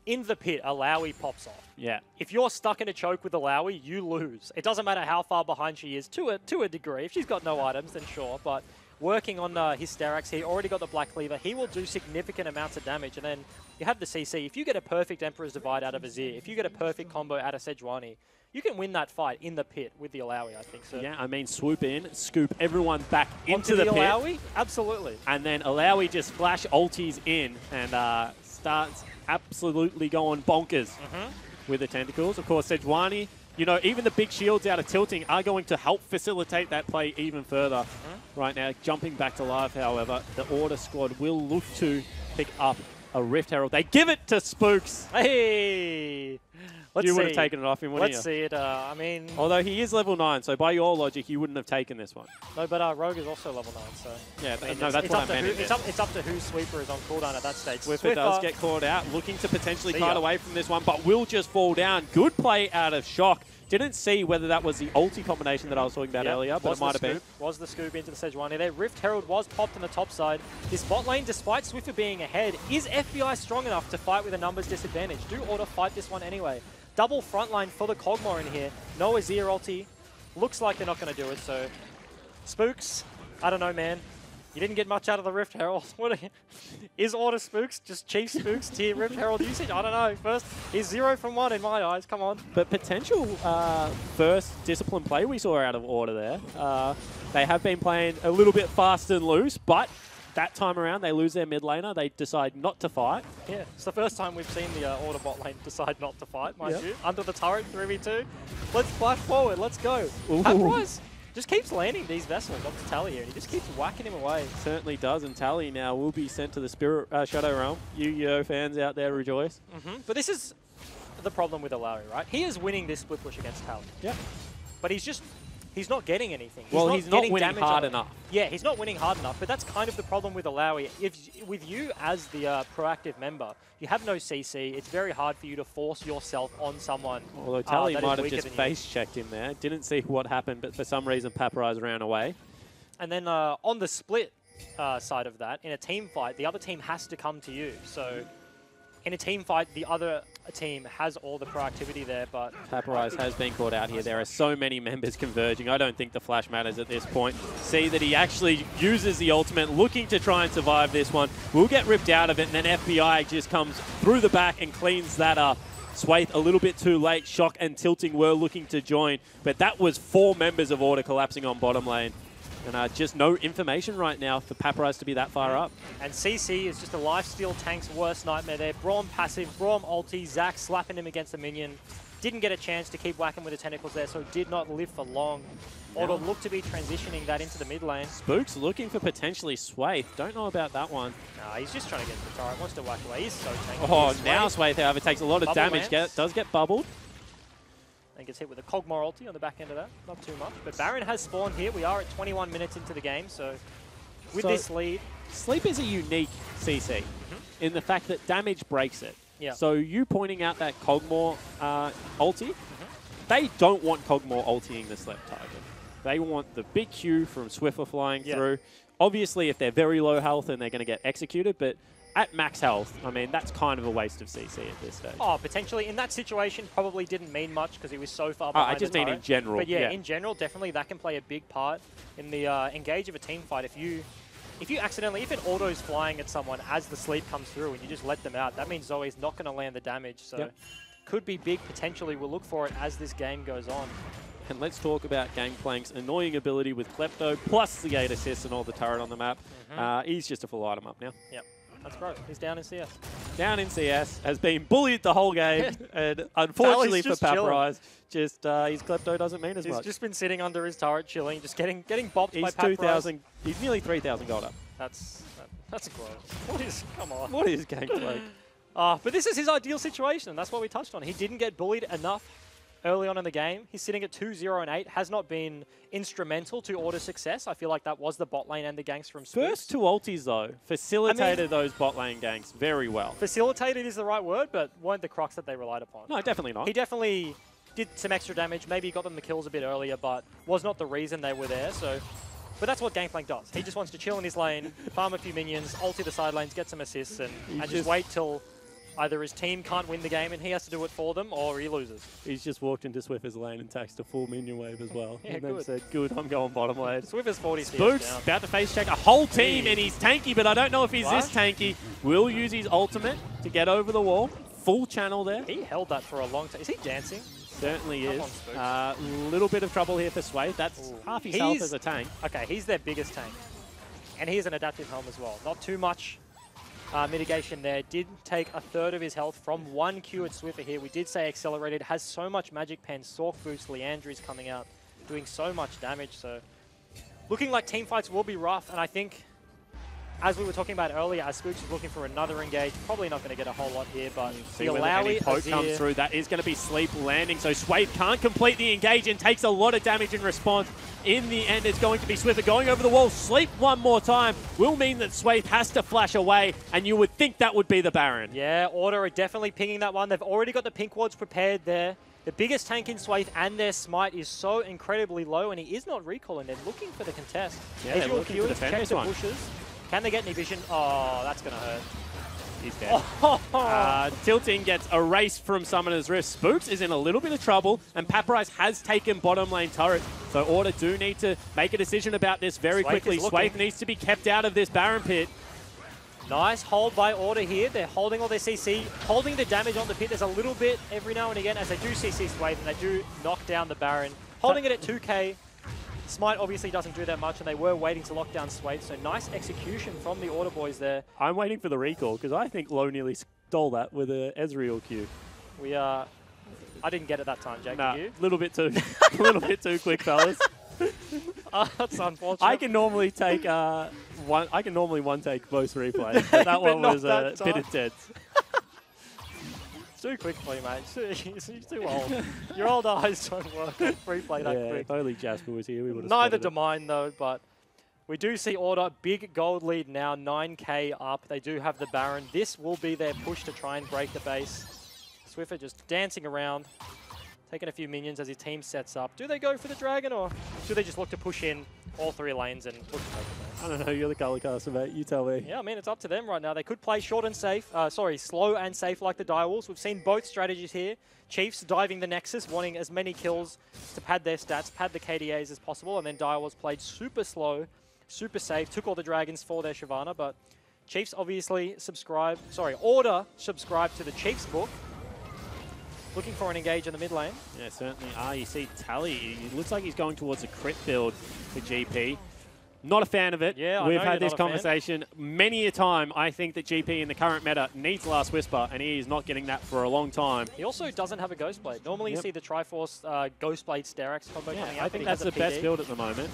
in the pit, a Lowy pops off. Yeah. If you're stuck in a choke with a Lowy, you lose. It doesn't matter how far behind she is, to a degree. If she's got no items, then sure, but working on his Sterax. He already got the Black Cleaver. He will do significant amounts of damage. And then you have the CC. If you get a perfect Emperor's Divide out of Azir, if you get a perfect combo out of Sejuani, you can win that fight in the pit with the Alawi, I think. So yeah, I mean, swoop in, scoop everyone back into the pit. Alawi? Absolutely. And then Alawi just flash ultis in and starts absolutely going bonkers with the tentacles. Of course, Sejuani, you know, even the big shields out of tilting are going to help facilitate that play even further. Right now, jumping back to life, however, the Order squad will look to pick up a Rift Herald. They give it to Spooks. Hey! Let's you see. would have taken it off him, wouldn't you? Let's see it. I mean... Although he is level 9, so by your logic, you wouldn't have taken this one. No, but Rogue is also level 9, so... Yeah, I mean, no, that's what I meant. It's up to who Sweeper is on cooldown at that stage. Swiffer does get caught out, looking to potentially cut away from this one, but will just fall down. Good play out of Shock. Didn't see whether that was the ulti combination that I was talking about earlier, but it might have been. Was the scoop into the Sejuani there. Rift Herald was popped on the top side. This bot lane, despite Swiffer being ahead, is FBI strong enough to fight with a numbers disadvantage? Do Order fight this one anyway? Double frontline for the Kog'Maw in here. No Azir ulti. Looks like they're not going to do it, so... Spooks, I don't know, man. You didn't get much out of the Rift Herald. Is Order Spooks just Chief Spooks tier Rift Herald usage? I don't know. First, he's 0 from 1 in my eyes. Come on. But potential first discipline play we saw out of Order there. They have been playing a little bit fast and loose, but that time around they lose their mid laner. They decide not to fight. Yeah, it's the first time we've seen the Order bot lane decide not to fight, mind you. Under the turret, 3v2. Let's flash forward. Let's go. Paprize just keeps landing these vessels up to Tally here, and he just keeps whacking him away. Certainly does, and Tally now will be sent to the Shadow Realm. Yu-Gi-Oh fans out there rejoice. But this is the problem with Alawi, right? He is winning this split push against Tally. Yeah. But he's not getting anything. He's not winning hard enough. Yeah, he's not winning hard enough, but that's kind of the problem with Alawi. With you as the proactive member, you have no CC. It's very hard for you to force yourself on someone. Although Tally might have just face-checked him there. Didn't see what happened, but for some reason Paprize ran away. And then on the split side of that, in a team fight, the other team has to come to you. So in a team fight, the other team has all the proactivity there, but... Paprize has been caught out here. There are so many members converging. I don't think the flash matters at this point. See that he actually uses the ultimate, looking to try and survive this one. Will get ripped out of it, and then FBI just comes through the back and cleans that up. Swaith a little bit too late. Shock and Tilting were looking to join, but that was 4 members of Order collapsing on bottom lane. And just no information right now for Paprize to be that far up. And CC is just a lifesteal tank's worst nightmare there. Braum passive, Braum ulti, Zac slapping him against the minion. Didn't get a chance to keep whacking with the tentacles there, so did not live for long. Order look to be transitioning that into the mid lane. Spooks looking for potentially Swaith. Don't know about that one. Nah, he's just trying to get the turret. Wants to whack away. He's so tanky. Oh, now Swaith, however, takes a lot of damage. Does get bubbled. And gets hit with a Kog'Maw ulti on the back end of that. Not too much. But Baron has spawned here. We are at 21 minutes into the game, so with this lead... Sleep is a unique CC in the fact that damage breaks it. Yeah. So you pointing out that Kog'Maw ulti, they don't want Kog'Maw ultiing the Sleep target. They want the big Q from Swiffer flying through. Obviously, if they're very low health, then they're going to get executed, but at max health, I mean, that's kind of a waste of CC at this stage. Oh, potentially. In that situation, probably didn't mean much because he was so far behind I just mean in general. But yeah, in general, definitely that can play a big part in the engage of a team fight. If you accidentally, if an auto's flying at someone as the sleep comes through and you just let them out, that means Zoe's not going to land the damage. So could be big potentially. We'll look for it as this game goes on. And let's talk about Gangplank's annoying ability with Klepto, plus the 8 assists and all the turret on the map. He's just a full item up now. Yep. That's right. He's down in CS. Down in CS, has been bullied the whole game, and unfortunately for Paprize, just his Klepto doesn't mean as much. He's just been sitting under his turret, chilling, just getting bopped by Paprize. 2,000. He's nearly 3,000 gold up. That's gross. What is? Come on. What is Gangplank? But this is his ideal situation, and that's what we touched on. He didn't get bullied enough early on in the game. He's sitting at 2-0 and 8, has not been instrumental to Order success. I feel like that was the bot lane and the ganks from Spooks. First 2 ultis, though, facilitated those bot lane ganks very well. Facilitated is the right word, but weren't the crux that they relied upon. No, definitely not. He definitely did some extra damage. Maybe he got them the kills a bit earlier, but was not the reason they were there. So, but that's what Gangplank does. He just wants to chill in his lane, farm a few minions, ulti the side lanes, get some assists, and just wait till Either his team can't win the game and he has to do it for them, or he loses. He's just walked into Swiffer's lane and taxed a full minion wave as well. Yeah, and then good. said, good, I'm going bottom lane. Swiffer's 40 CS Spooks down. about to face check a whole team, and he's tanky, but I don't know if he's this Flash? tanky. Will use his ultimate to get over the wall. Full channel there. He held that for a long time. Is he dancing? Certainly Come is. on, Spooks. Little bit of trouble here for Sway. That's Ooh. half his health He's- as a tank. Okay, he's their biggest tank. And he has an adaptive helm as well. Not too much mitigation there. Did take a third of his health from one Q at Swiffer here. We did say accelerated. Has so much magic pen. Sork boost. Leandry's coming out, doing so much damage. So looking like team fights will be rough. And I think, as we were talking about earlier, as Spooks is looking for another engage, probably not going to get a whole lot here, but the See whether any Alawi poke comes through. That is going to be sleep landing. So Swave can't complete the engage and takes a lot of damage in response. In the end, it's going to be Swiffer going over the wall. Sleep one more time will mean that Swave has to flash away, and you would think that would be the Baron. Yeah, Order are definitely pinging that one. They've already got the pink wards prepared there. The biggest tank in Swathe and their smite is so incredibly low, and he is not recalling. They're looking for the contest. Yeah, they're Ezreal looking to queuing, defend check this the one. bushes. Can they get any vision? Oh, that's going to hurt. He's dead. Tilting gets erased from Summoner's Rift. Spooks is in a little bit of trouble, and Papyrus has taken bottom lane turret. So Order do need to make a decision about this very Swathe quickly. is looking. Swathe needs to be kept out of this Baron pit. Nice hold by Order here. They're holding all their CC, holding the damage on the pit. There's a little bit every now and again as they do CC Swathe, and they do knock down the Baron. Holding it at 2k. Smite obviously doesn't do that much, and they were waiting to lock down Swathe, so nice execution from the Order boys there. I'm waiting for the recall, because I think Low nearly stole that with a Ezreal Q. We I didn't get it that time, Jake. Nah, Did you? little bit too quick, fellas. That's unfortunate. I can normally take one. I can normally one take most replays, but that one not was that a time. bit intense. It's too quick for you, mate. You're too old. Your old eyes don't work on free play that Yeah, quick. if only Jasper was here, we would have. Neither do mine, though, but we do see Order. Big gold lead now, 9k up. They do have the Baron. This will be their push to try and break the base. Swiffer just dancing around, taking a few minions as his team sets up. Do they go for the Dragon, or do they just look to push in all three lanes and look to take the base? I don't know. You're the color caster, mate. You tell me. Yeah, I mean, it's up to them right now. They could play short and safe. Slow and safe like the Direwolves. We've seen both strategies here. Chiefs diving the Nexus, wanting as many kills to pad their stats, pad the KDAs as possible, and then Direwolves played super slow, super safe, took all the dragons for their Shyvana, but Chiefs obviously Order subscribe to the Chiefs book. Looking for an engage in the mid lane. Yeah, certainly are. You see Tally. It looks like he's going towards a crit build for GP. Not a fan of it. Yeah, I We've know had you're this not a fan. conversation many a time. I think that GP in the current meta needs Last Whisper, and he is not getting that for a long time. He also doesn't have a Ghostblade. Normally you see the Triforce Ghostblade Sterak's combo coming Yeah, out. I think that's the best build at the moment.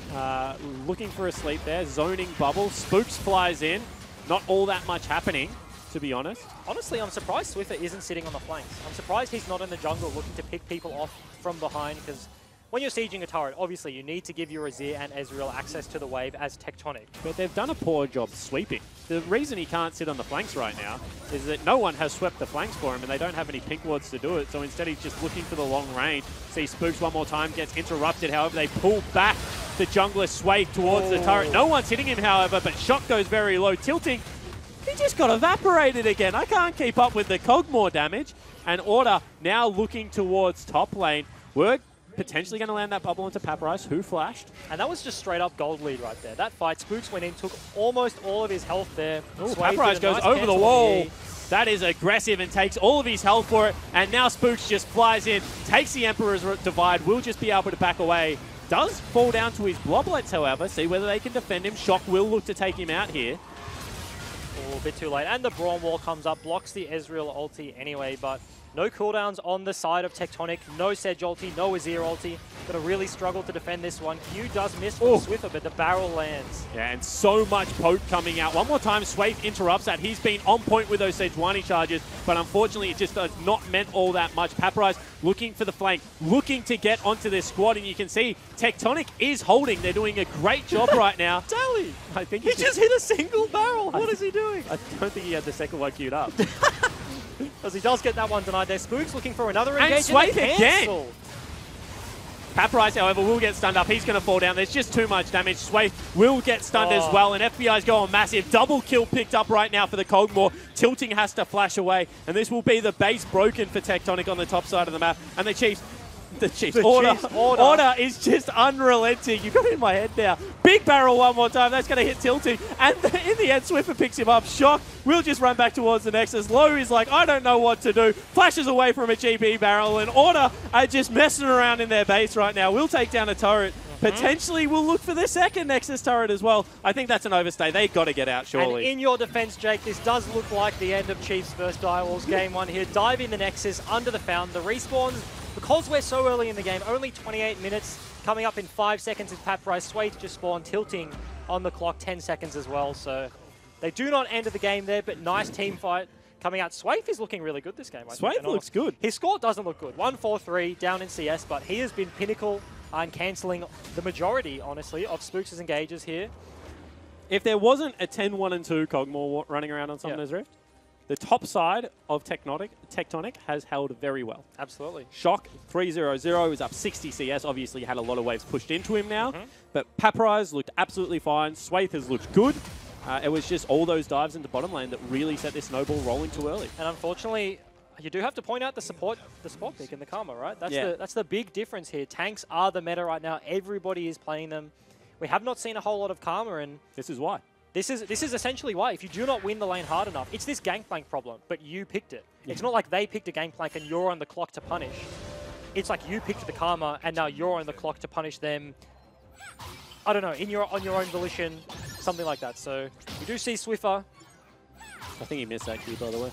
Looking for a sleep there. Zoning bubble. Spooks flies in. Not all that much happening, to be honest. Honestly, I'm surprised Swiffer isn't sitting on the flanks. I'm surprised he's not in the jungle looking to pick people off from behind, because when you're sieging a turret, obviously you need to give your Azir and Ezreal access to the wave as Tectonic. But they've done a poor job sweeping. The reason he can't sit on the flanks right now is that no one has swept the flanks for him, and they don't have any pink wards to do it. So instead he's just looking for the long range. See Spooks one more time, gets interrupted. However, they pull back the jungler Swathe towards the turret. No one's hitting him, however, but shot goes very low. Tilting, he just got evaporated again. I can't keep up with the Cogmore damage. And Order now looking towards top lane. We're potentially going to land that bubble into Papyrus, who flashed. And that was just straight up gold lead right there. That fight, Spooks went in, took almost all of his health there. Ooh, Swathe Papyrus did a goes nice over the cancel on wall. E. That is aggressive and takes all of his health for it. And now Spooks just flies in, takes the Emperor's Divide, will just be able to back away. Does fall down to his Bloblets, however. See whether they can defend him. Shock will look to take him out here. Oh, a bit too late. And the Brawn Wall comes up, blocks the Ezreal ulti anyway, but no cooldowns on the side of Tectonic. No Sedge ulti, no Azir ulti. Gonna really struggle to defend this one. Q does miss from Swiffer, but the barrel lands. Yeah, and so much poke coming out. One more time, Swathe interrupts that. He's been on point with those Sejuani charges, but unfortunately it just does not meant all that much. Papyrus looking for the flank, looking to get onto this squad, and you can see Tectonic is holding. They're doing a great job right now. Tally! I think He just hit a single barrel! What is he doing? I don't think he had the second one queued up. Because he does get that one denied there. Spooks looking for another And engage. Swathe they again. cancel. Paprise, however, will get stunned up. He's going to fall down. There's just too much damage. Sway will get stunned as well, and FBI's going massive. Double kill picked up right now for the Cogmore. Tilting has to flash away, and this will be the base broken for Tectonic on the top side of the map. And the Chiefs, Order is just unrelenting. You got it in my head now. Big barrel one more time. That's going to hit Tilting. And in the end, Swiffer picks him up. Shock will just run back towards the Nexus. Low is like, I don't know what to do. Flashes away from a GB barrel. And Order are just messing around in their base right now. We'll take down a turret. Potentially, we'll look for the second Nexus turret as well. I think that's an overstay. They've got to get out, surely. And in your defense, Jake, this does look like the end of Chiefs versus Direwolves game 1 here. Dive in the Nexus, under the fountain. The respawns, because we're so early in the game, only 28 minutes, coming up in 5 seconds is Paprise. Sway just spawned, Tilting on the clock, 10 seconds as well. So they do not end the game there, but nice team fight coming out. Swaith is looking really good this game. Swaith looks good. His score doesn't look good. 1-4-3 down in CS, but he has been pinnacle and cancelling the majority, honestly, of Spooks' engages here. If there wasn't a 10-1-2 Cogmore running around on Summoner's Rift, the top side of Tectonic has held very well. Absolutely. Shock 3-0-0 is up 60 CS. Obviously, had a lot of waves pushed into him now. But Paprise looked absolutely fine. Swaith has looked good. It was just all those dives into bottom lane that really set this snowball rolling too early. And unfortunately, you do have to point out the support pick in the Karma, right? That's the big difference here. Tanks are the meta right now. Everybody is playing them. We have not seen a whole lot of Karma, and this is why. This is essentially why. If you do not win the lane hard enough, it's this gangplank problem, but you picked it. It's not like they picked a gangplank and you're on the clock to punish. It's like you picked the Karma and now you're on the clock to punish them. I don't know, on your own volition, something like that. So we do see Swiffer. I think he missed that cue, by the way.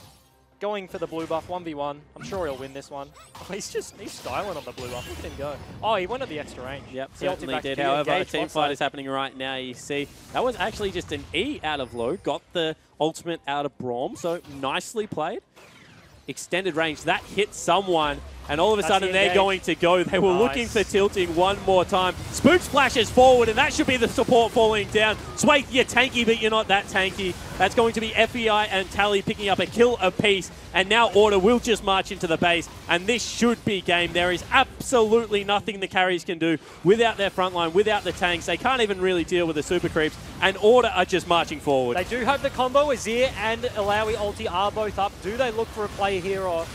Going for the blue buff, 1v1. I'm sure he'll win this one. Oh, he's styling on the blue buff. Look at him go. Oh, he went at the extra range. Yep, certainly did. However, a team fight is happening right now. You see, that was actually just an E out of low. Got the ultimate out of Braum, so nicely played. Extended range. That hit someone, and all of a sudden they're going to go. They were looking for Tilting one more time. Spooks flashes forward, and that should be the support falling down. Swaith, you're tanky, but you're not that tanky. That's going to be FEI and Tally picking up a kill apiece, and now Order will just march into the base, and this should be game. There is absolutely nothing the carries can do without their front line, without the tanks. They can't even really deal with the super creeps, and Order are just marching forward. They do have the combo. Azir and Alawi ulti are both up. Do they look for a play here, or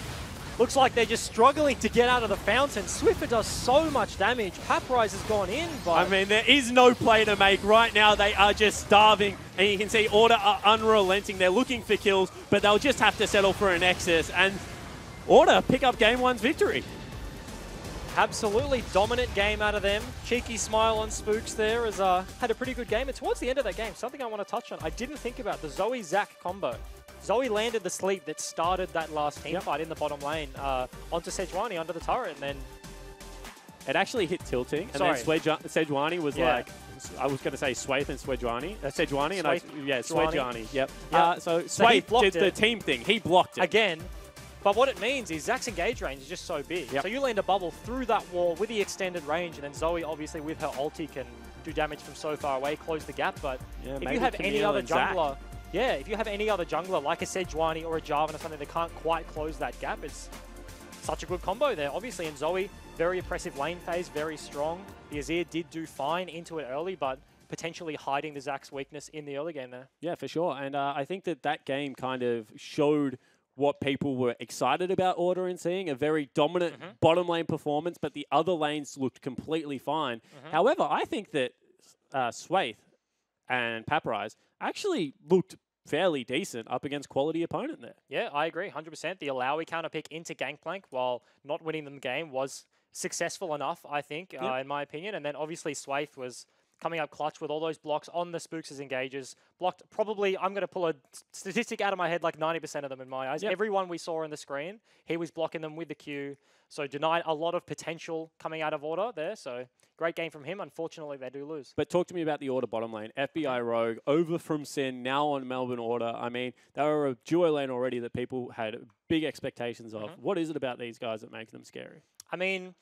looks like they're just struggling to get out of the fountain? Swiffer does so much damage. Paprise has gone in, but I mean, there is no play to make right now. They are just starving, and you can see Order are unrelenting. They're looking for kills, but they'll just have to settle for a Nexus, and Order pick up game 1's victory. Absolutely dominant game out of them. Cheeky smile on Spooks there as had a pretty good game. And towards the end of that game, something I want to touch on, I didn't think about the Zoe-Zac combo. Zoe landed the sleep that started that last team fight in the bottom lane onto Sejuani under the turret, and then it actually hit Tilting, and then Sejuani was like, I was going to say Swaith and Sejuani, Sejuani, and Sejuani. Yep. So Swaith did the team thing. He blocked it again. But what it means is Zac's engage range is just so big. So you land a bubble through that wall with the extended range, and then Zoe, obviously, with her ulti, can do damage from so far away, close the gap. But if you have any other jungler, if you have any other jungler like a Sejuani or a Jarvan or something that can't quite close that gap, it's such a good combo there. Obviously, in Zoe, very oppressive lane phase, very strong. The Azir did do fine into it early, but potentially hiding the Zac's weakness in the early game there. Yeah, for sure. And I think that game kind of showed what people were excited about Order and seeing, a very dominant bottom lane performance, but the other lanes looked completely fine. However, I think that Swaith and Paprise actually looked fairly decent up against quality opponent there. Yeah, I agree, 100%. The Alawi counter pick into Gangplank, while not winning the game, was successful enough, I think, in my opinion. And then obviously Swaith was coming up clutch with all those blocks on the Spooks' engages. Blocked probably, I'm going to pull a statistic out of my head, like 90% of them in my eyes. Everyone we saw on the screen, he was blocking them with the Q. So denied a lot of potential coming out of Order there. So great game from him. Unfortunately, they do lose. But talk to me about the Order bottom lane. FBI Rogue, over from Sin, now on Melbourne Order. I mean, they were a duo lane already that people had big expectations of. What is it about these guys that makes them scary? I mean,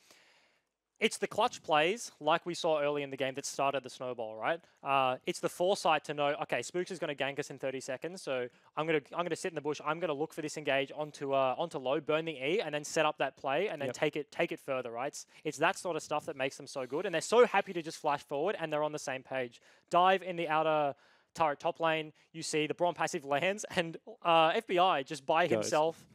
It's the clutch plays, like we saw early in the game, that started the snowball, right? It's the foresight to know, okay, Spooks is going to gank us in 30 seconds, so I'm gonna sit in the bush. I'm gonna look for this engage onto low, burn the E, and then set up that play, and then take it further, right? It's that sort of stuff that makes them so good, and they're so happy to just flash forward, and they're on the same page. Dive in the outer turret top lane. You see the Braum passive lands, and FBI just by himself.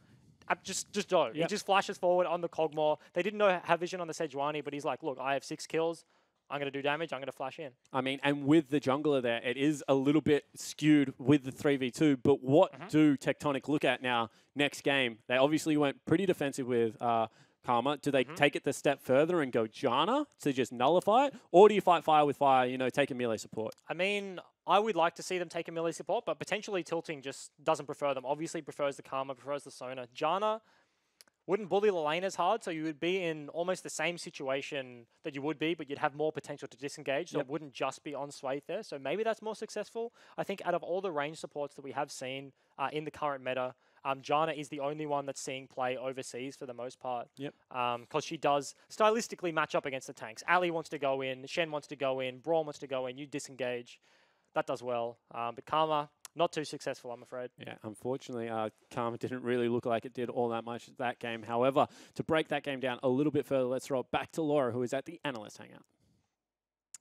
Just don't. He just flashes forward on the Cogmore. They didn't have vision on the Sejuani, but he's like, look, I have 6 kills. I'm going to do damage. I'm going to flash in. I mean, and with the jungler there, it is a little bit skewed with the 3v2. But what do Tectonic look at now next game? They obviously went pretty defensive with Karma. Do they take it the step further and go Janna to just nullify it? Or do you fight fire with fire, you know, take a melee support? I mean, I would like to see them take a melee support, but potentially Tilting just doesn't prefer them. Obviously prefers the Karma, prefers the Sona. Janna wouldn't bully the lane as hard, so you would be in almost the same situation that you would be, but you'd have more potential to disengage, so it wouldn't just be on Swathe there. So maybe that's more successful. I think out of all the range supports that we have seen in the current meta, Janna is the only one that's seeing play overseas for the most part. Because she does stylistically match up against the tanks. Ali wants to go in, Shen wants to go in, Braum wants to go in, you disengage. That does well. But Karma, not too successful, I'm afraid. Yeah, unfortunately, Karma didn't really look like it did all that much that game. However, to break that game down a little bit further, let's roll back to Laura, who is at the Analyst Hangout.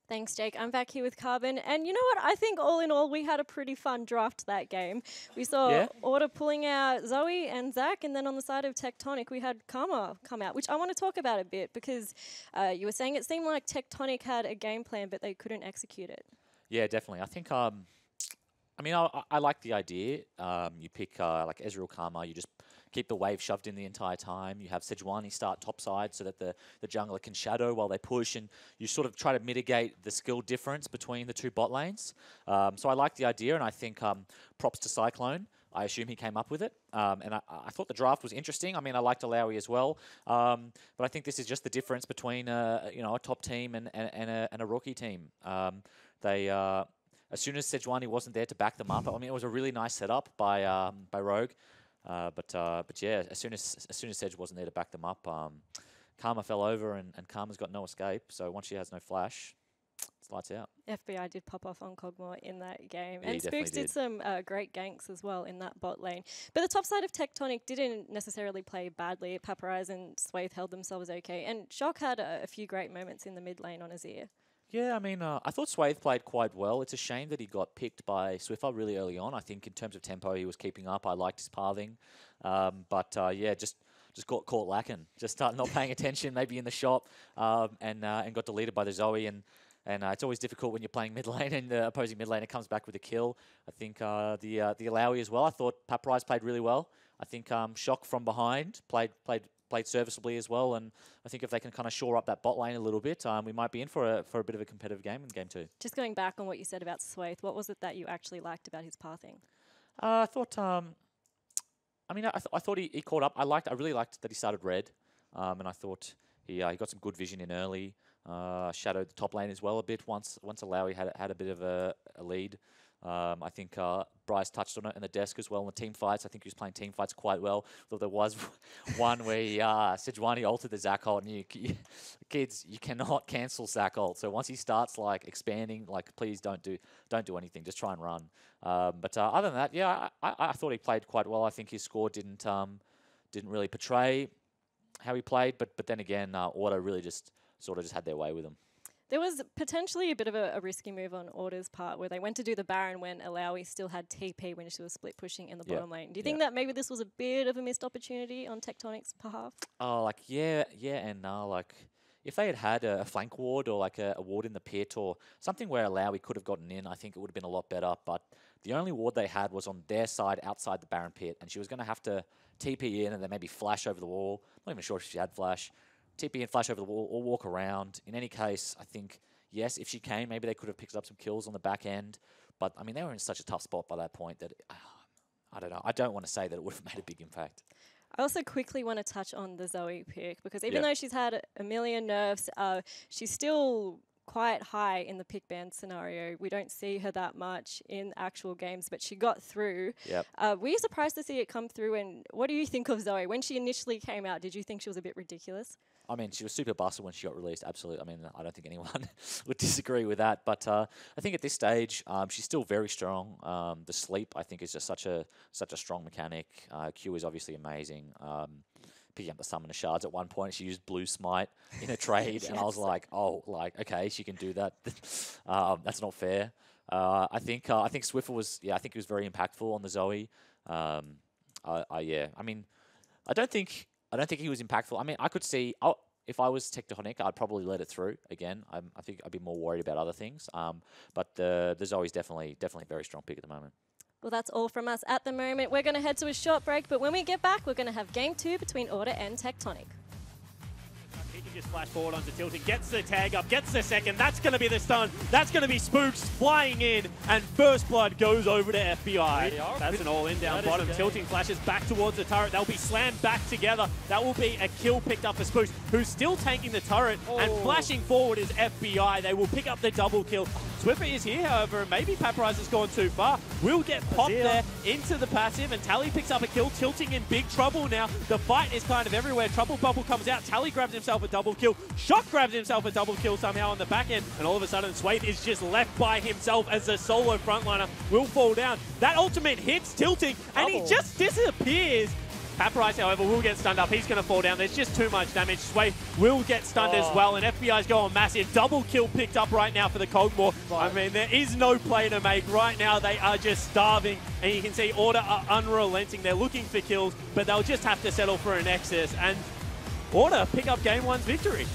Thanks, Jake. I'm back here with Carbon. And you know what? I think all in all, we had a pretty fun draft that game. We saw Order pulling out Zoe and Zach, and then on the side of Tectonic, we had Karma come out, which I want to talk about a bit because you were saying it seemed like Tectonic had a game plan, but they couldn't execute it. Yeah, definitely. I think, I mean, I like the idea. You pick like Ezreal Karma, you just keep the wave shoved in the entire time. You have Sejuani start topside so that the jungler can shadow while they push, and you sort of try to mitigate the skill difference between the 2 bot lanes. So I like the idea, and I think props to Cyclone. I assume he came up with it. And I thought the draft was interesting. I mean, I liked Alawi as well. But I think this is just the difference between you know, a top team and a rookie team. As soon as Sejuani wasn't there to back them up, I mean, it was a really nice setup by Rogue. But yeah, as soon as Sej wasn't there to back them up, Karma fell over, and Karma's got no escape. So once she has no flash, it's lights out. FBI did pop off on Cogmore in that game. Yeah, and Spooks did some great ganks as well in that bot lane. But the top side of Tectonic didn't necessarily play badly. Paparazzi and Swathe held themselves okay. And Shock had a few great moments in the mid lane on Azir. Yeah, I mean, I thought Swathe played quite well. It's a shame that he got picked by Swiffer really early on. I think in terms of tempo, he was keeping up. I liked his pathing. Yeah, just got caught lacking. Just not paying attention, maybe in the shop, and got deleted by the Zoe. And it's always difficult when you're playing mid lane and the opposing mid laner comes back with a kill. I think the Alawi as well. I thought Paparazzi played really well. I think Shock from behind played serviceably as well, and I think if they can kind of shore up that bot lane a little bit, we might be in for a bit of a competitive game in Game 2. Just going back on what you said about Swathe, what was it that you actually liked about his pathing? I thought, I mean, I thought he caught up. I really liked that he started red, and I thought he got some good vision in early. Shadowed the top lane as well a bit once Alawi had a bit of a lead. I think Bryce touched on it in the desk as well in the team fights. I think he was playing team fights quite well. Though there was one where Sejuani ulted the Zac ult, and kids, you cannot cancel Zac ult. So once he starts like expanding, like please don't do anything. Just try and run. But other than that, yeah, I thought he played quite well. I think his score didn't really portray how he played. But then again, Order really just had their way with him. There was potentially a bit of a risky move on Order's part where they went to do the Baron when Alawi still had TP when she was split pushing in the bottom lane. Do you think that maybe this was a bit of a missed opportunity on Tectonic's behalf? Oh, like, yeah and no. Like, if they had a flank ward or like a ward in the pit or something where Alawi could have gotten in, I think it would have been a lot better. But the only ward they had was on their side outside the Baron pit, and she was going to have to TP in and then maybe flash over the wall. I'm not even sure if she had flash. TP and flash over the wall or walk around. In any case, I think, yes, if she came, maybe they could have picked up some kills on the back end. But, I mean, they were in such a tough spot by that point that, I don't know. I don't want to say that it would have made a big impact. I also quickly want to touch on the Zoe pick because even though she's had a million nerfs, she's still quite high in the pick ban scenario. We don't see her that much in actual games, but she got through. Yep. Were you surprised to see it come through? And what do you think of Zoe? When she initially came out, did you think she was a bit ridiculous? I mean, she was super busted when she got released. Absolutely. I mean, I don't think anyone would disagree with that. But I think at this stage, she's still very strong. The sleep, I think, is just such a strong mechanic. Q is obviously amazing. Picking up the summoner shards at one point, she used blue smite in a trade, and I was like, oh, like okay, she can do that. That's not fair. I think Swiffer was, I think he was very impactful on the Zoe. Yeah, I mean, I don't think he was impactful. I mean, I could see, if I was Tectonic, I'd probably let it through again. I think I'd be more worried about other things. But the Zoe's definitely a very strong pick at the moment. Well, that's all from us at the moment. We're going to head to a short break, but when we get back, we're going to have Game 2 between Order and Tectonic. He can just flash forward onto Tilting, gets the tag up, gets the second. That's going to be the stun. That's going to be Spooks flying in, and First Blood goes over to FBI. That's an all-in down bottom. Tilting flashes back towards the turret. They'll be slammed back together. That will be a kill picked up for Spooks, who's still tanking the turret, and flashing forward is FBI. They will pick up the double kill. Swiffer is here, however, and maybe Papyrus has gone too far. Will get popped there into the passive, and Tally picks up a kill. Tilting in big trouble now. The fight is kind of everywhere. Trouble Bubble comes out. Tally grabs himself a double kill. Shock grabs himself a double kill somehow on the back end, and all of a sudden Swathe is just left by himself as the solo frontliner will fall down. That ultimate hits Tilting, and he just disappears. Papyrus, however, will get stunned up. He's going to fall down. There's just too much damage. Swathe will get stunned as well, and FBI's going massive. Double kill picked up right now for the Kog'Maw. I mean, there is no play to make. Right now, they are just starving, and you can see Order are unrelenting. They're looking for kills, but they'll just have to settle for a Nexus, and Order pick up Game 1's victory.